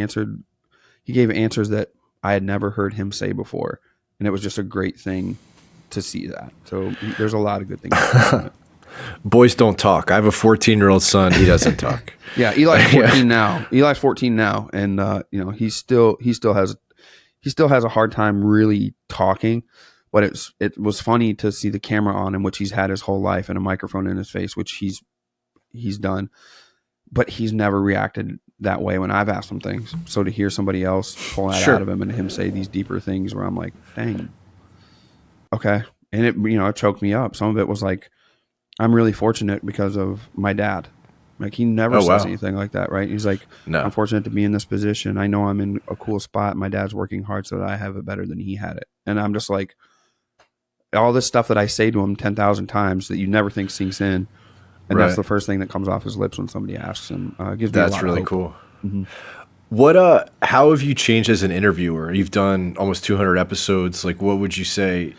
gave answers that I had never heard him say before. And it was just a great thing to see that. So there's a lot of good things about it. Boys don't talk. I have a 14-year-old son. He doesn't talk. Yeah. Eli's 14 now. Eli's 14 now. And, he still has a hard time really talking, but it was funny to see the camera on him, which he's had his whole life, and a microphone in his face, which he's done, but he's never reacted that way when I've asked him things. So to hear somebody else pull that out of him and him say these deeper things where I'm like, dang, okay. And it choked me up. Some of it was like, I'm really fortunate because of my dad. Like, he never says anything like that, right? He's like, no. I'm fortunate to be in this position. I know I'm in a cool spot. My dad's working hard so that I have it better than he had it. And I'm just like, all this stuff that I say to him 10,000 times that you never think sinks in. And that's the first thing that comes off his lips when somebody asks him. Gives me a lot That's really of hope. cool. Mm-hmm. What how have you changed as an interviewer? You've done almost 200 episodes. Like, what would you say?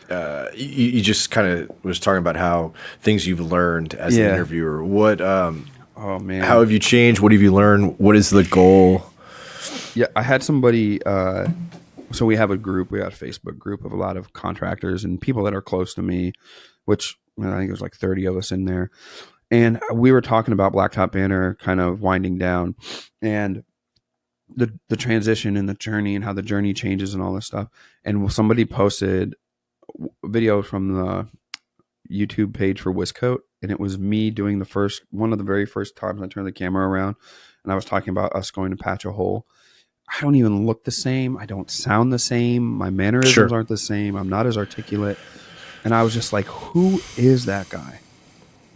You just kind of was talking about how things you've learned as an interviewer. What oh man, how have you changed? What have you learned? What is the goal? Yeah, I had somebody so we have a group, we got a Facebook group of a lot of contractors and people that are close to me, which I think there's like 30 of us in there. And we were talking about Blacktop Banter kind of winding down and the transition and the journey and how the journey changes and all this stuff. And somebody posted a video from the YouTube page for Wiscote, and it was me doing one of the very first times I turned the camera around, and I was talking about us going to patch a hole. I don't even look the same. I don't sound the same. My mannerisms aren't the same. I'm not as articulate. And I was just like, who is that guy?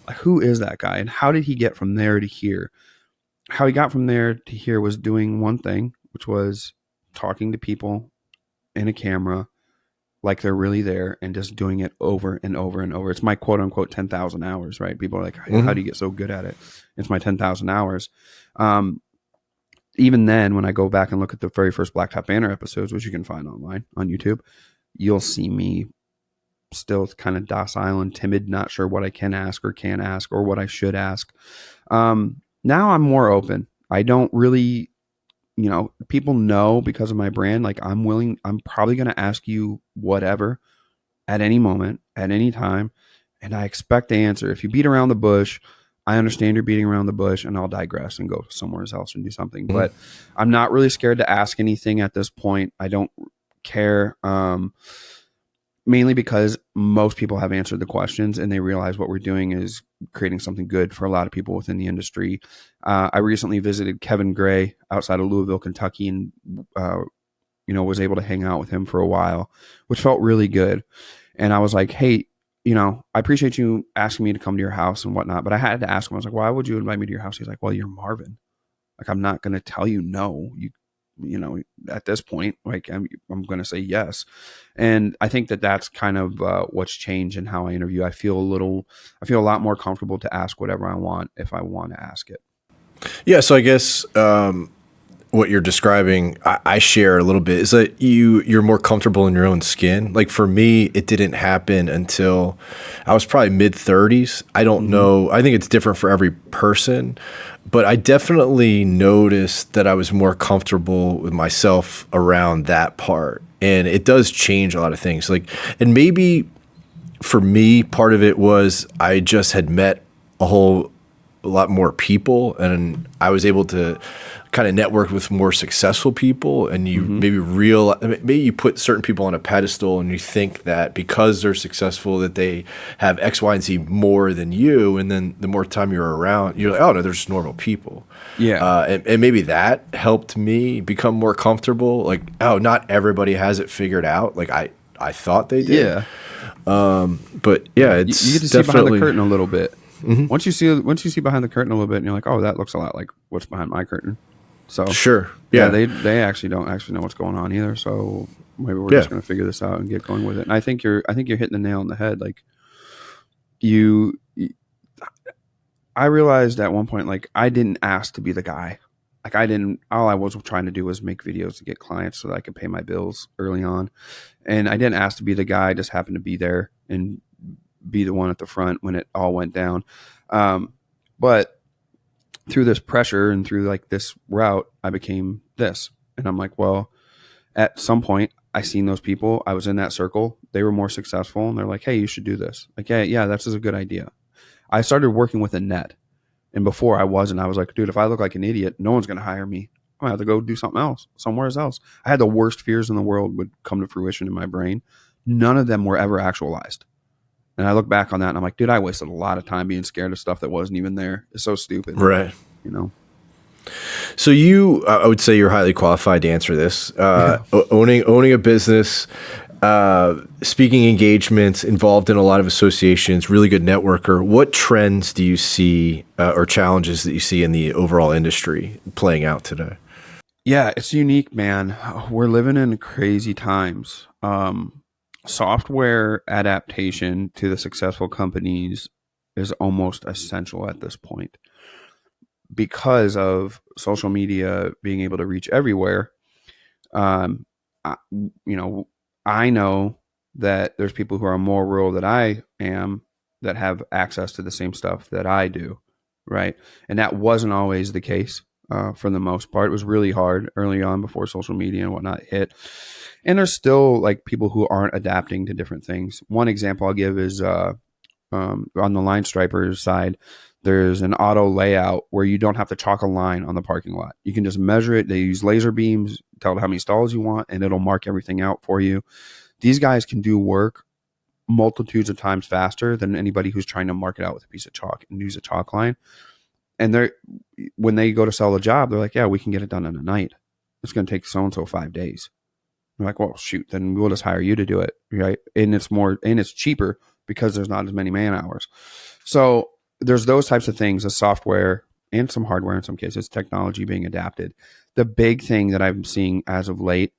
Like, who is that guy? And how did he get from there to here? How he got from there to here was doing one thing, which was talking to people in a camera like they're really there and just doing it over and over and over. It's my quote unquote 10,000 hours, right? People are like, how do you get so good at it? It's my 10,000 hours. Even then, when I go back and look at the very first Blacktop Banter episodes, which you can find online on YouTube, you'll see me still kind of docile and timid, not sure what I can ask or can't ask or what I should ask. Now I'm more open. I don't really, people know because of my brand, like I'm probably going to ask you whatever at any moment, at any time. And I expect the answer. If you beat around the bush, I understand you're beating around the bush and I'll digress and go somewhere else and do something. But I'm not really scared to ask anything at this point. I don't care. Mainly because most people have answered the questions and they realize what we're doing is creating something good for a lot of people within the industry. I recently visited Kevin Gray outside of Louisville, Kentucky, and was able to hang out with him for a while, which felt really good. And I was like, hey, I appreciate you asking me to come to your house and whatnot, but I had to ask him. I was like, why would you invite me to your house? He's like, well, you're Marvin. Like, I'm not going to tell you no. At this point, like I'm going to say yes. And I think that that's kind of what's changed in how I interview. I feel a lot more comfortable to ask whatever I want if I want to ask it. Yeah. So I guess what you're describing, I share a little bit, is that you're more comfortable in your own skin. Like for me, it didn't happen until I was probably mid-30s. I don't know. I think it's different for every person. But I definitely noticed that I was more comfortable with myself around that part. And it does change a lot of things. Like, and maybe for me, part of it was I just had met a lot more people and I was able to kind of network with more successful people, and you maybe you put certain people on a pedestal and you think that because they're successful that they have X, Y, and Z more than you, and then the more time you're around, you're like, oh no, they're just normal people. Yeah. And maybe that helped me become more comfortable. Like, oh, not everybody has it figured out. Like I thought they did. Yeah. But yeah, it's you get to see behind the curtain a little bit. Once you see behind the curtain a little bit, and you're like, oh, that looks a lot like what's behind my curtain. So sure, yeah, they actually don't know what's going on either. So maybe we're just going to figure this out and get going with it. And I think you're hitting the nail on the head. Like I realized at one point, like I didn't ask to be the guy. Like all I was trying to do was make videos to get clients so that I could pay my bills early on. And I didn't ask to be the guy. I just happened to be there and be the one at the front when it all went down. But through this pressure and through like this route, I became this. And I'm like, well, at some point I seen those people. I was in that circle. They were more successful and they're like, hey, you should do this. Like, yeah, that's a good idea. I started working with a net. And before I wasn't, I was like, dude, if I look like an idiot, no one's going to hire me. I'm going to have to go do something else, somewhere else. I had the worst fears in the world would come to fruition in my brain. None of them were ever actualized. And I look back on that and I'm like, dude, I wasted a lot of time being scared of stuff that wasn't even there. It's so stupid. Right. So I would say you're highly qualified to answer this. Owning a business, speaking engagements, involved in a lot of associations, really good networker. What trends do you see or challenges that you see in the overall industry playing out today? Yeah, it's unique, man. We're living in crazy times. software adaptation to the successful companies is almost essential at this point because of social media being able to reach everywhere. I know that there's people who are more rural than I am that have access to the same stuff that I do, right? And that wasn't always the case for the most part. It was really hard early on before social media and whatnot hit. And there's still like people who aren't adapting to different things. One example I'll give is on the line stripers side, there's an auto layout where you don't have to chalk a line on the parking lot. You can just measure it. They use laser beams, tell it how many stalls you want, and it'll mark everything out for you. These guys can do work multitudes of times faster than anybody who's trying to mark it out with a piece of chalk and use a chalk line. And when they go to sell a job, they're like, yeah, we can get it done in a night. It's going to take so-and-so 5 days. I'm like, well, shoot, then we'll just hire you to do it, right? And it's cheaper because there's not as many man hours. So there's those types of things, a software and some hardware in some cases, technology being adapted. The big thing that I'm seeing as of late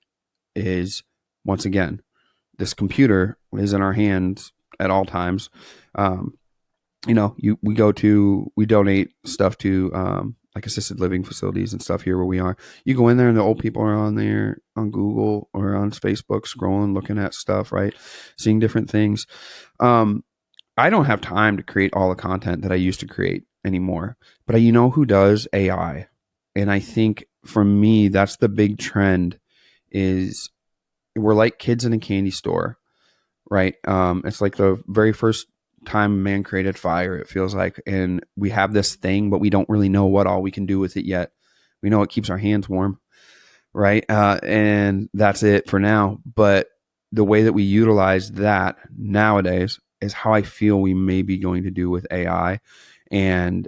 is, once again, this computer is in our hands at all times. We donate stuff to like assisted living facilities and stuff here where we are. You go in there and the old people are on there on Google or on Facebook scrolling, looking at stuff, right? Seeing different things. I don't have time to create all the content that I used to create anymore, but you know who does? AI. And I think for me, that's the big trend is we're like kids in a candy store, right? It's like the very first time man created fire, it feels like, and we have this thing, but we don't really know what all we can do with it yet. We know it keeps our hands warm, right? And that's it for now. But the way that we utilize that nowadays is how I feel we may be going to do with AI. And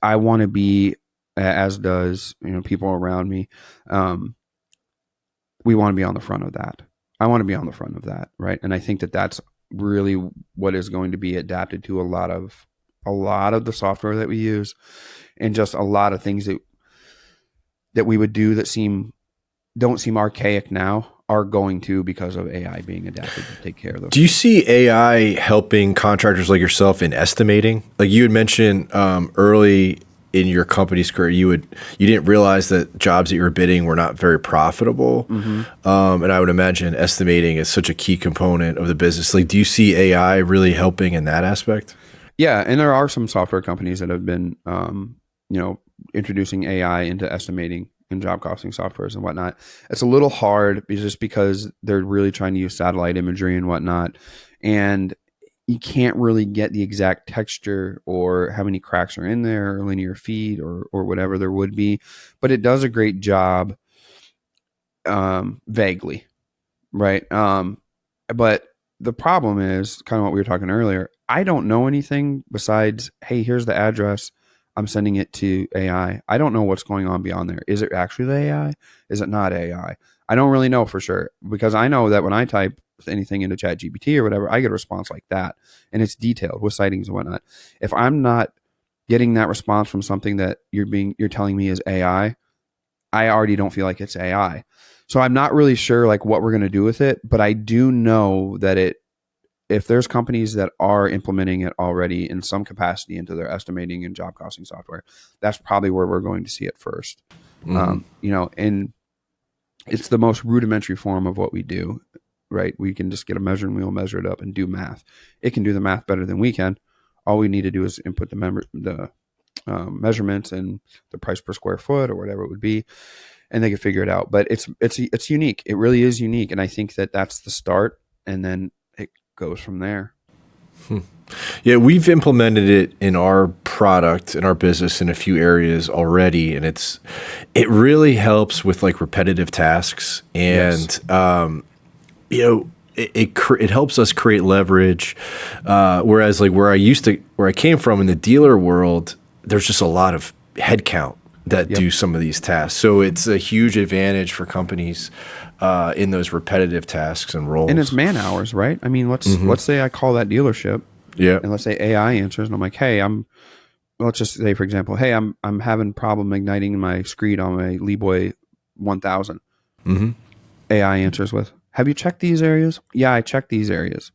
I want to be, as does, people around me, we want to be on the front of that. I want to be on the front of that, right? And I think that that's really what is going to be adapted to a lot of the software that we use, and just a lot of things that we would do that don't seem archaic now are going to, because of AI being adapted to take care of those. Do you see AI helping contractors like yourself in estimating? Like you had mentioned early in your company's career, you didn't realize that jobs that you were bidding were not very profitable. Mm-hmm. And I would imagine estimating is such a key component of the business. Like, do you see AI really helping in that aspect? Yeah. And there are some software companies that have been, introducing AI into estimating and job costing softwares and whatnot. It's a little hard just because they're really trying to use satellite imagery and whatnot. And you can't really get the exact texture or how many cracks are in there or linear feet or whatever there would be, but it does a great job vaguely, right? But the problem is kind of what we were talking earlier. I don't know anything besides, hey, here's the address. I'm sending it to AI. I don't know what's going on beyond there. Is it actually the AI? Is it not AI? I don't really know for sure, because I know that when I type anything into ChatGPT or whatever, I get a response like that, and it's detailed with sightings and whatnot. If I'm not getting that response from something that you're telling me is AI, I already don't feel like it's AI. So I'm not really sure like what we're going to do with it, but I do know that if there's companies that are implementing it already in some capacity into their estimating and job costing software, that's probably where we're going to see it first. Mm-hmm. And it's the most rudimentary form of what we do, right? We can just get a measuring wheel, measure it up, and do math. It can do the math better than we can. All we need to do is input the measurements and the price per square foot or whatever it would be, and they can figure it out. But it's unique. It really is unique, and I think that that's the start, and then it goes from there. Yeah, we've implemented it in our product, in our business, in a few areas already, and it really helps with like repetitive tasks, and yes. It helps us create leverage. Whereas like where I came from in the dealer world, there's just a lot of headcount that do some of these tasks. So it's a huge advantage for companies in those repetitive tasks and roles. And it's man hours, right? I mean, let's say I call that dealership. Yeah. And let's say AI answers, and I'm like, hey, let's just say, for example, hey, I'm having problem igniting my screed on my Leeboy 1000. Mm-hmm. AI answers with, Have you checked these areas? Yeah, I checked these areas.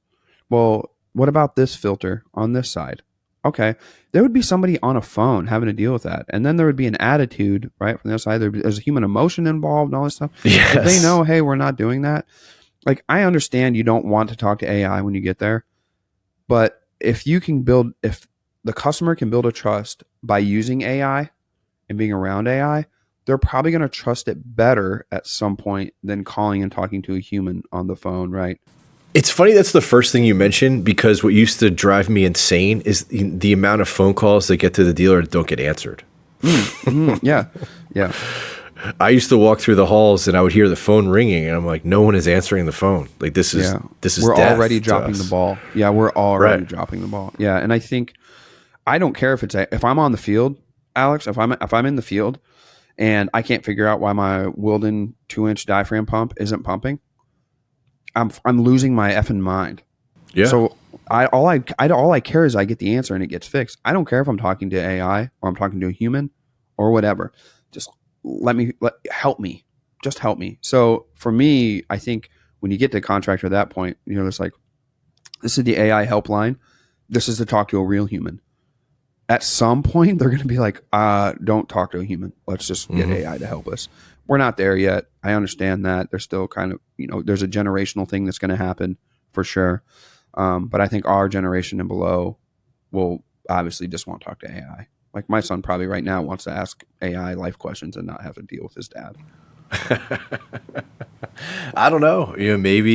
Well, what about this filter on this side? Okay. There would be somebody on a phone having to deal with that. And then there would be an attitude, right, from the other side. There's a human emotion involved and all this stuff. Yes. If they know, hey, we're not doing that. Like, I understand you don't want to talk to AI when you get there. But if the customer can build a trust by using AI and being around AI, they're probably going to trust it better at some point than calling and talking to a human on the phone, right? It's funny that's the first thing you mentioned, because what used to drive me insane is the amount of phone calls that get to the dealer that don't get answered. Yeah. I used to walk through the halls and I would hear the phone ringing, and I'm like, no one is answering the phone. Like, this is we're death already to dropping us. the ball. Yeah, we're already dropping the ball. Yeah, and I think I don't care if I'm on the field, Alex. If I'm in the field and I can't figure out why my Wilden 2-inch diaphragm pump isn't pumping, I'm losing my effing mind. Yeah. So all I care is I get the answer and it gets fixed. I don't care if I'm talking to AI or I'm talking to a human or whatever. Just help me. Just help me. So for me, I think when you get to contractor at that point, it's like, this is the AI helpline. This is to talk to a real human. At some point, they're going to be like, don't talk to a human. Let's just get AI to help us. We're not there yet. I understand that. There's still kind of, there's a generational thing that's going to happen for sure. But I think our generation and below will obviously just want to talk to AI. Like, my son probably right now wants to ask AI life questions and not have to deal with his dad. I don't know. Maybe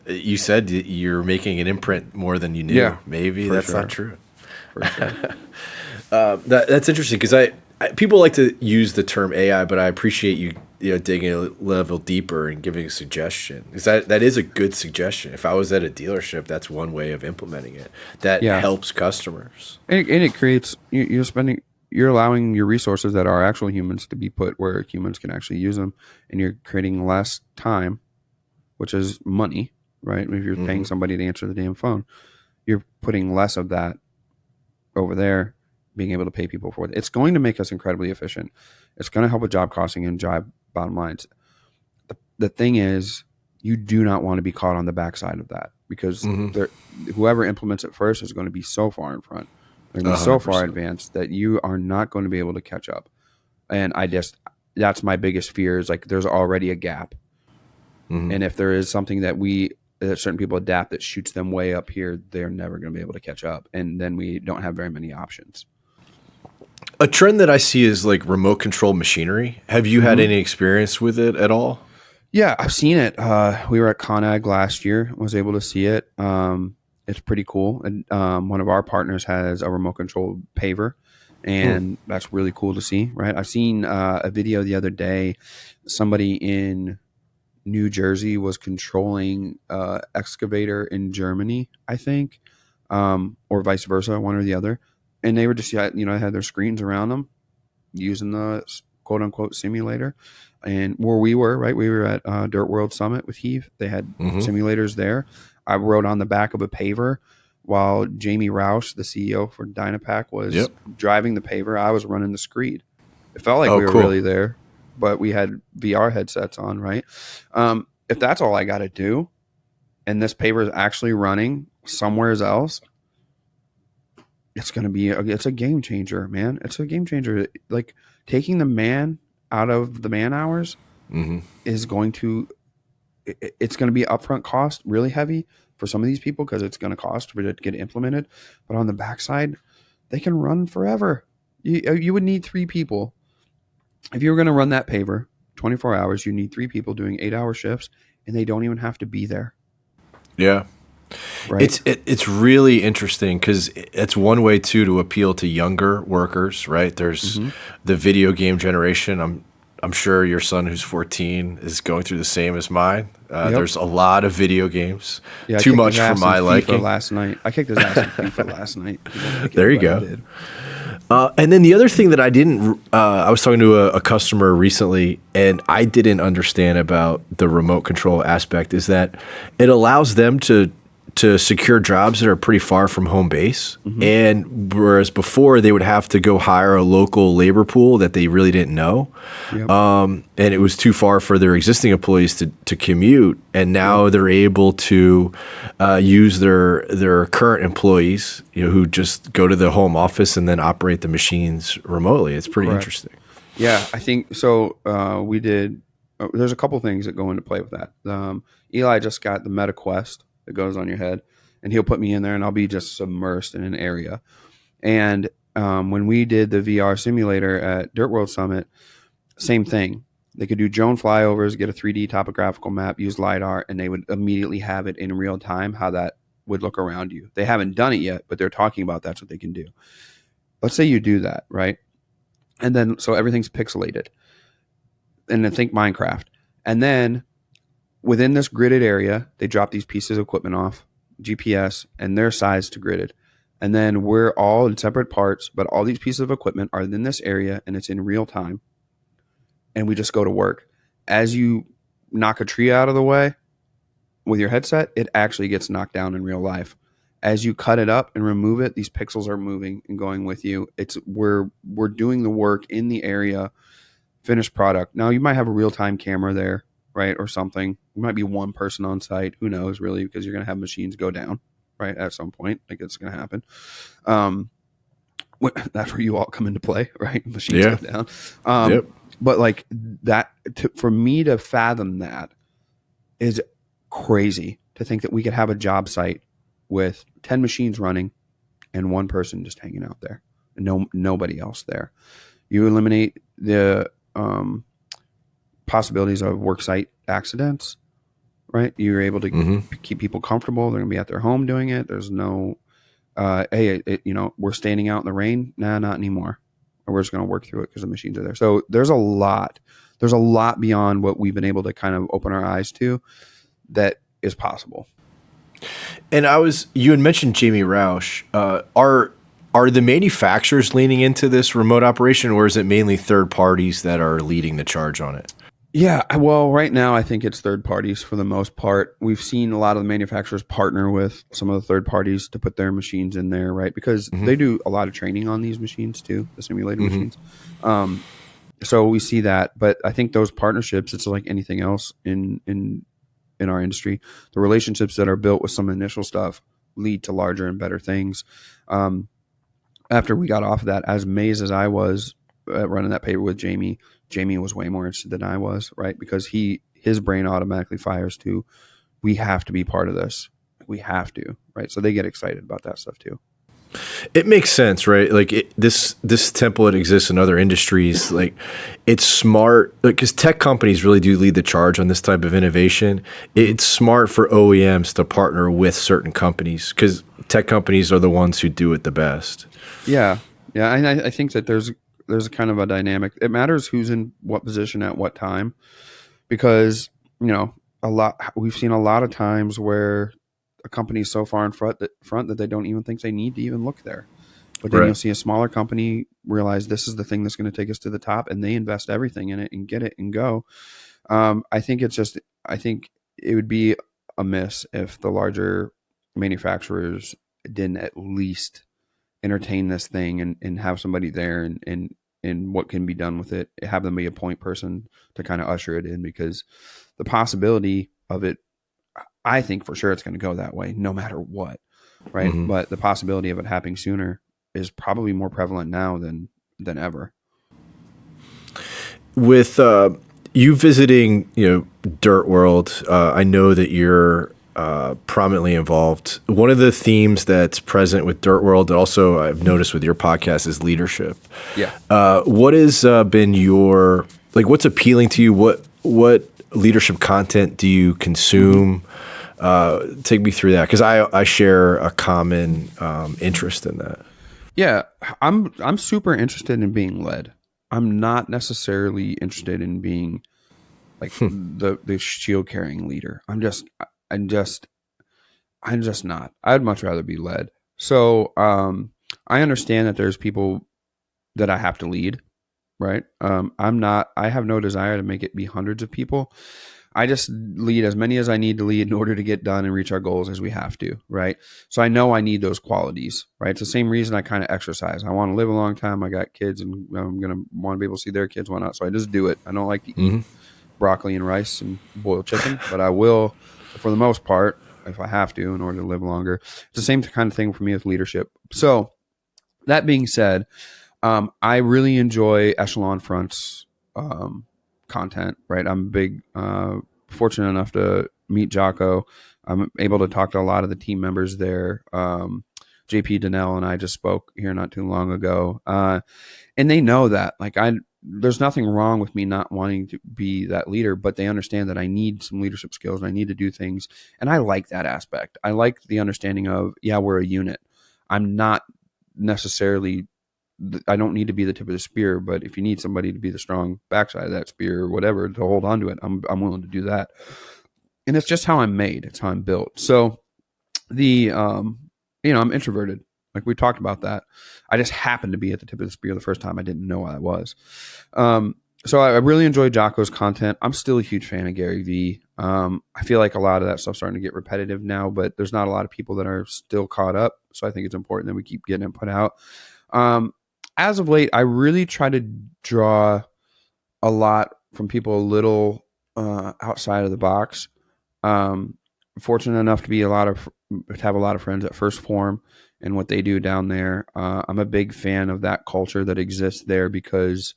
you said you're making an imprint more than you knew. Yeah, maybe that's not true. For sure. That's interesting, because people like to use the term AI, but I appreciate you digging a level deeper and giving a suggestion, because that is a good suggestion. If I was at a dealership, that's one way of implementing it that helps customers. And it creates, you're allowing your resources that are actual humans to be put where humans can actually use them, and you're creating less time, which is money, right? If you're paying somebody to answer the damn phone, you're putting less of that over there, being able to pay people for it. It's going to make us incredibly efficient. It's going to help with job costing and job bottom lines. The thing is, you do not want to be caught on the backside of that, because whoever implements it first is going to be so far in front. They're going to be so far advanced that you are not going to be able to catch up. And that's my biggest fear, is like, there's already a gap. And if there is something that certain people adapt that shoots them way up here, they're never going to be able to catch up. And then we don't have very many options. A trend that I see is like remote control machinery. Have you had any experience with it at all? Yeah, I've seen it. We were at ConAg last year, was able to see it. It's pretty cool. And one of our partners has a remote control paver, and that's really cool to see, right? I've seen a video the other day. Somebody in New Jersey was controlling excavator in Germany, I think, or vice versa, one or the other. And they were just, had their screens around them using the quote unquote simulator. And where we were, right, we were at Dirt World Summit with Heave. They had simulators there. I rode on the back of a paver while Jamie Roush, the CEO for Dynapack, was driving the paver. I was running the screed. It felt like we were really there, but we had VR headsets on, right? If that's all I got to do, and this paver is actually running somewhere else, it's going to be it's a game changer, man. It's a game changer. Like, taking the man out of the man hours is going to be upfront cost, really heavy for some of these people, because it's going to cost for it to get implemented. But on the backside, they can run forever. You would need 3 people. If you were going to run that paver 24 hours, you need 3 people doing 8-hour shifts, and they don't even have to be there. Yeah. Right. It's really interesting, because it's one way too to appeal to younger workers, right? There's the video game generation. I'm sure your son, who's 14, is going through the same as mine. There's a lot of video games. Yeah, too much for my liking. Last night, I kicked his ass in FIFA last night. There you go. And then the other thing that I was talking to a customer recently, and I didn't understand about the remote control aspect, is that it allows them to to secure jobs that are pretty far from home base. And whereas before they would have to go hire a local labor pool that they really didn't know. And it was too far for their existing employees to commute. And now they're able to use their current employees, who just go to the home office and then operate the machines remotely. It's pretty interesting. Yeah, I think so. We did. There's a couple things that go into play with that. Eli just got the Meta Quest that goes on your head, and he'll put me in there, and I'll be just submersed in an area. And when we did the VR simulator at Dirt World Summit, same thing. They could do drone flyovers, get a 3D topographical map, use LiDAR, and they would immediately have it in real time how that would look around you. They haven't done it yet, but they're talking about that's what they can do. Let's say you do that, right? And then, so everything's pixelated. And then think Minecraft. And then within this gridded area, they drop these pieces of equipment off, GPS, and they're sized to gridded. And then we're all in separate parts, but all these pieces of equipment are in this area, and it's in real time. And we just go to work. As you knock a tree out of the way with your headset, it actually gets knocked down in real life. As you cut it up and remove it, these pixels are moving and going with you. We're doing the work in the area, finished product. Now you might have a real-time camera there, right, or something. You might be one person on site. Who knows, really, because you're going to have machines go down, right, at some point. Like, it's going to happen. That's where you all come into play, right? Machines go down. But like that, for me to fathom that is crazy. To think that we could have a job site with 10 machines running and one person just hanging out there, and nobody else there. You eliminate the possibilities of worksite accidents, right? You're able to keep people comfortable. They're going to be at their home doing it. There's no, we're standing out in the rain. Nah, not anymore. Or we're just going to work through it because the machines are there. So there's a lot beyond what we've been able to kind of open our eyes to that is possible. And you had mentioned Jamie Roush. Are the manufacturers leaning into this remote operation, or is it mainly third parties that are leading the charge on it? Yeah, well, right now I think it's third parties for the most part. We've seen a lot of the manufacturers partner with some of the third parties to put their machines in there, right? Because they do a lot of training on these machines too, the simulated machines. So we see that, but I think those partnerships, it's like anything else in our industry. The relationships that are built with some initial stuff lead to larger and better things. After we got off of that, as amazed as I was running that paper with Jamie was way more interested than I was, right? Because his brain automatically fires to, we have to be part of this. We have to, right? So they get excited about that stuff too. It makes sense, right? Like this template exists in other industries. Like, it's smart, because tech companies really do lead the charge on this type of innovation. It's smart for OEMs to partner with certain companies, because tech companies are the ones who do it the best. Yeah. And I think that there's a kind of a dynamic. It matters who's in what position at what time, because we've seen a lot of times where a company's so far in front that they don't even think they need to even look there. But then you'll see a smaller company realize this is the thing that's going to take us to the top, and they invest everything in it and get it and go. I think it would be amiss if the larger manufacturers didn't at least entertain this thing and have somebody there and what can be done with it, have them be a point person to kind of usher it in, because the possibility of it, I think for sure it's going to go that way no matter what, right? But the possibility of it happening sooner is probably more prevalent now than ever. With you visiting, Dirt World, I know that you're prominently involved. One of the themes that's present with Dirt World, also I've noticed with your podcast, is leadership. Yeah. What has been what's appealing to you? What leadership content do you consume? Take me through that, because I share a common interest in that. Yeah, I'm super interested in being led. I'm not necessarily interested in being like the shield carrying leader. I'm just not. I'd much rather be led. So I understand that there's people that I have to lead, right? I have no desire to make it be hundreds of people. I just lead as many as I need to lead in order to get done and reach our goals as we have to, right? So I know I need those qualities, right? It's the same reason I kind of exercise. I want to live a long time. I got kids, and I'm going to want to be able to see their kids, whatnot. So I just do it. I don't like to eat broccoli and rice and boiled chicken, but I will, for the most part, if I have to, in order to live longer. It's the same kind of thing for me with leadership. So that being said, I really enjoy Echelon Front's content, right? I'm big, fortunate enough to meet Jocko. I'm able to talk to a lot of the team members there. JP Donnell and I just spoke here not too long ago. And they know that, like, there's nothing wrong with me not wanting to be that leader, but they understand that I need some leadership skills and I need to do things. And I like that aspect. I like the understanding of, yeah, we're a unit. I'm not necessarily, I don't need to be the tip of the spear, but if you need somebody to be the strong backside of that spear or whatever to hold on to it, I'm willing to do that. And it's just how I'm made. It's how I'm built. So I'm introverted. Like we talked about that. I just happened to be at the tip of the spear the first time. I didn't know I was. So I really enjoy Jocko's content. I'm still a huge fan of Gary Vee. I feel like a lot of that stuff's starting to get repetitive now, but there's not a lot of people that are still caught up. So I think it's important that we keep getting it put out. As of late, I really try to draw a lot from people a little outside of the box. Fortunate enough to have a lot of friends at First Form and what they do down there. I'm a big fan of that culture that exists there, because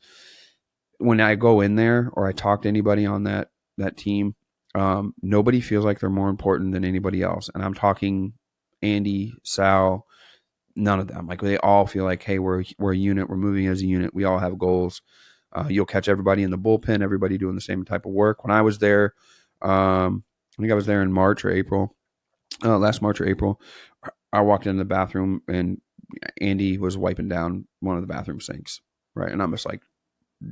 when I go in there or I talk to anybody on that team, nobody feels like they're more important than anybody else. And I'm talking Andy, Sal, none of them. Like, they all feel like, hey, we're a unit. We're moving as a unit. We all have goals. You'll catch everybody in the bullpen, everybody doing the same type of work. When I was there, I think I was there in March or April, last March or April. I walked into the bathroom and Andy was wiping down one of the bathroom sinks, right? And I'm just like,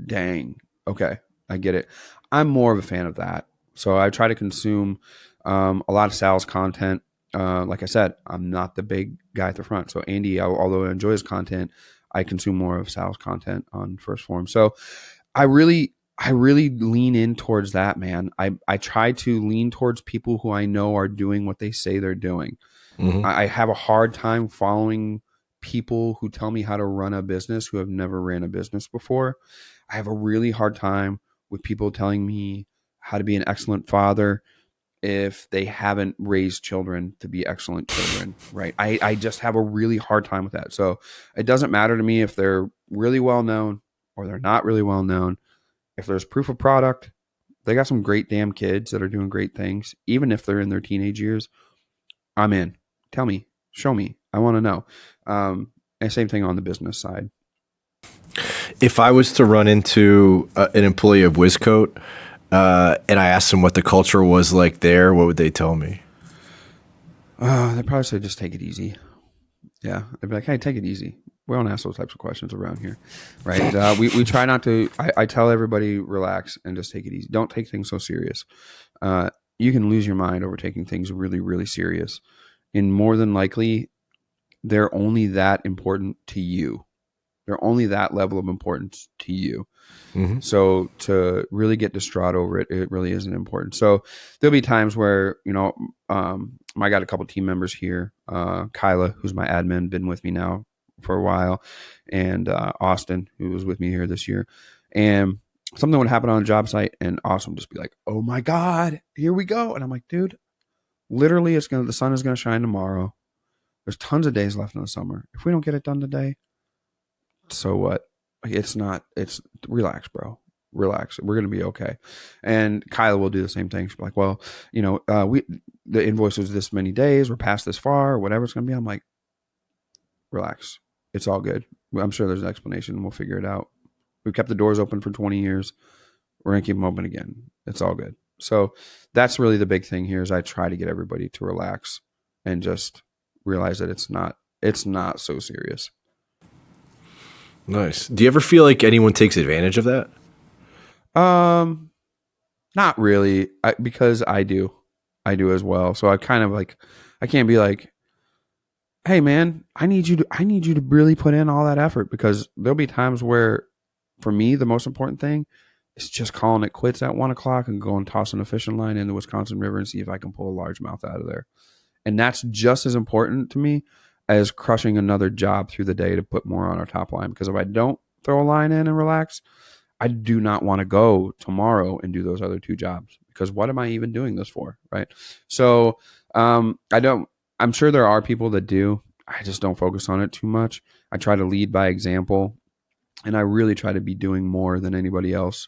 dang, okay, I get it. I'm more of a fan of that. So I try to consume a lot of Sal's content. Like I said, I'm not the big guy at the front. So Andy, although I enjoy his content, I consume more of Sal's content on First Form. So I really lean in towards that, man. I try to lean towards people who I know are doing what they say they're doing. I have a hard time following people who tell me how to run a business who have never ran a business before. I have a really hard time with people telling me how to be an excellent father if they haven't raised children to be excellent children, right? I just have a really hard time with that. So it doesn't matter to me if they're really well known or they're not really well known. If there's proof of product, they got some great damn kids that are doing great things. Even if they're in their teenage years, I'm in. Tell me, show me. I want to know. And same thing on the business side. If I was to run into an employee of Wiscote and I asked them what the culture was like there, what would they tell me? They'd probably say, just take it easy. Yeah. They'd be like, hey, take it easy. We don't ask those types of questions around here, right? We try not to. I tell everybody, relax and just take it easy. Don't take things so serious. You can lose your mind over taking things really, really serious. And more than likely, they're only that important to you. They're only that level of importance to you. Mm-hmm. So to really get distraught over it, it really isn't important. So there'll be times where, I got a couple team members here. Kyla, who's my admin, been with me now for a while, and Austin, who was with me here this year. And something would happen on a job site, and Austin would just be like, "Oh my God, here we go!" And I'm like, "Dude, literally, the sun is gonna shine tomorrow. There's tons of days left in the summer. If we don't get it done today, so what? It's relax, bro. Relax. We're gonna be okay." And Kyla will do the same thing. She'll be like, "Well, the invoice was this many days. We're past this far, or whatever it's gonna be." I'm like, relax. It's all good. I'm sure there's an explanation. We'll figure it out. We've kept the doors open for 20 years. We're going to keep them open again. It's all good. So that's really the big thing here is I try to get everybody to relax and just realize that it's not so serious. Nice. Do you ever feel like anyone takes advantage of that? Not really, because I do as well. So I kind of I can't be like, "Hey man, I need you to really put in all that effort," because there'll be times where, for me, the most important thing is just calling it quits at 1 o'clock and going tossing a fishing line in the Wisconsin River and see if I can pull a largemouth out of there. And that's just as important to me as crushing another job through the day to put more on our top line. Because if I don't throw a line in and relax, I do not want to go tomorrow and do those other 2 jobs, because what am I even doing this for? Right. So I'm sure there are people that do. I just don't focus on it too much. I try to lead by example, and I really try to be doing more than anybody else.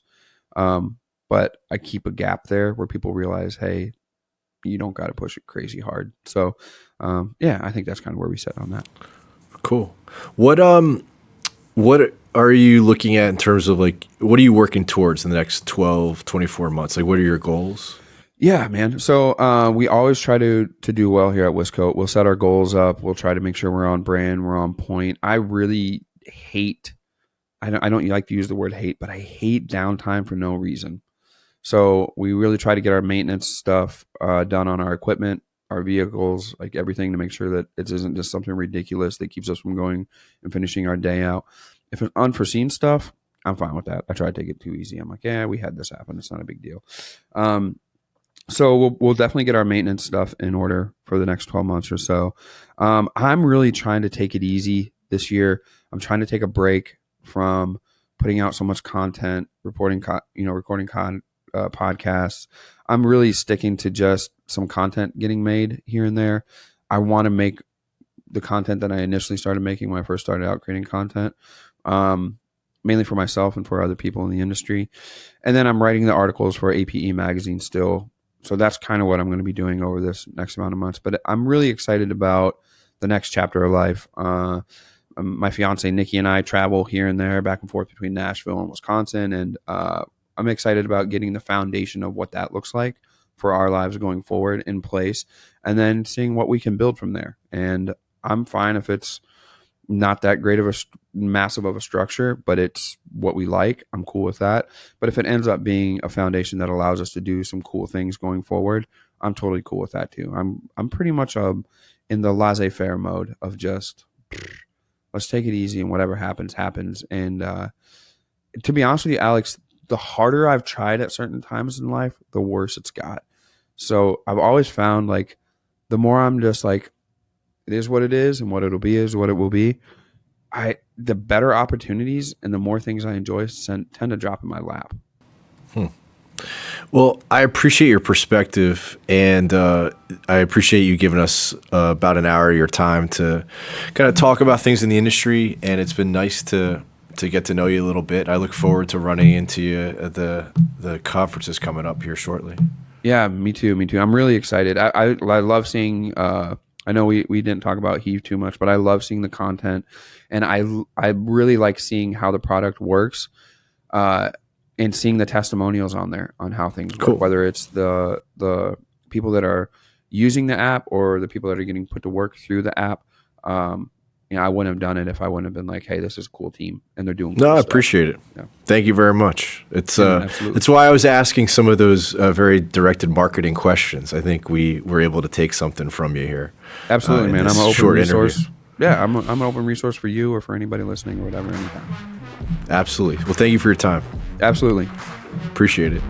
But I keep a gap there where people realize, hey, you don't got to push it crazy hard. So, I think that's kind of where we sit on that. Cool. What are you looking at in terms of like, what are you working towards in the next 12, 24 months? Like, what are your goals? Yeah, man. So, we always try to do well here at Wiscote. We'll set our goals up. We'll try to make sure we're on brand, we're on point. I really hate, I don't like to use the word hate, but I hate downtime for no reason. So we really try to get our maintenance stuff done on our equipment, our vehicles, like everything, to make sure that it isn't just something ridiculous that keeps us from going and finishing our day out. If it's unforeseen stuff, I'm fine with that. I try to take it too easy. I'm like, yeah, we had this happen. It's not a big deal. So we'll definitely get our maintenance stuff in order for the next 12 months or so. I'm really trying to take it easy this year. I'm trying to take a break from putting out so much content, recording podcasts. I'm really sticking to just some content getting made here and there. I want to make the content that I initially started making when I first started out creating content, mainly for myself and for other people in the industry. And then I'm writing the articles for APE magazine still. So that's kind of what I'm going to be doing over this next amount of months. But I'm really excited about the next chapter of life. My fiance, Nikki, and I travel here and there back and forth between Nashville and Wisconsin. And I'm excited about getting the foundation of what that looks like for our lives going forward in place, and then seeing what we can build from there. And I'm fine if it's not that great of a massive of a structure, but it's what we like. I'm cool with that. But if it ends up being a foundation that allows us to do some cool things going forward, I'm totally cool with that too. I'm pretty much in the laissez-faire mode of just let's take it easy and whatever happens, happens. And to be honest with you, Alex, the harder I've tried at certain times in life, the worse it's got. So I've always found like the more I'm just like, it is what it is, and what it'll be is what it will be, the better opportunities and the more things I enjoy tend to drop in my lap. Well, I appreciate your perspective, and I appreciate you giving us about an hour of your time to kind of talk about things in the industry, and it's been nice to get to know you a little bit. I look forward to running into you at the conferences coming up here shortly. Yeah, me too. I'm really excited. I love seeing I know we didn't talk about Heave too much, but I love seeing the content, and I really like seeing how the product works, and seeing the testimonials on there on how things work, whether it's the people that are using the app or the people that are getting put to work through the app. I wouldn't have done it if I wouldn't have been like, hey, this is a cool team and they're doing cool stuff. I appreciate it. Yeah. Thank you very much. It's why I was asking some of those very directed marketing questions. I think we were able to take something from you here. Absolutely, man. I'm an open resource. Interview. Yeah, I'm an open resource for you or for anybody listening or whatever. Anytime. Absolutely. Well, thank you for your time. Absolutely. Appreciate it.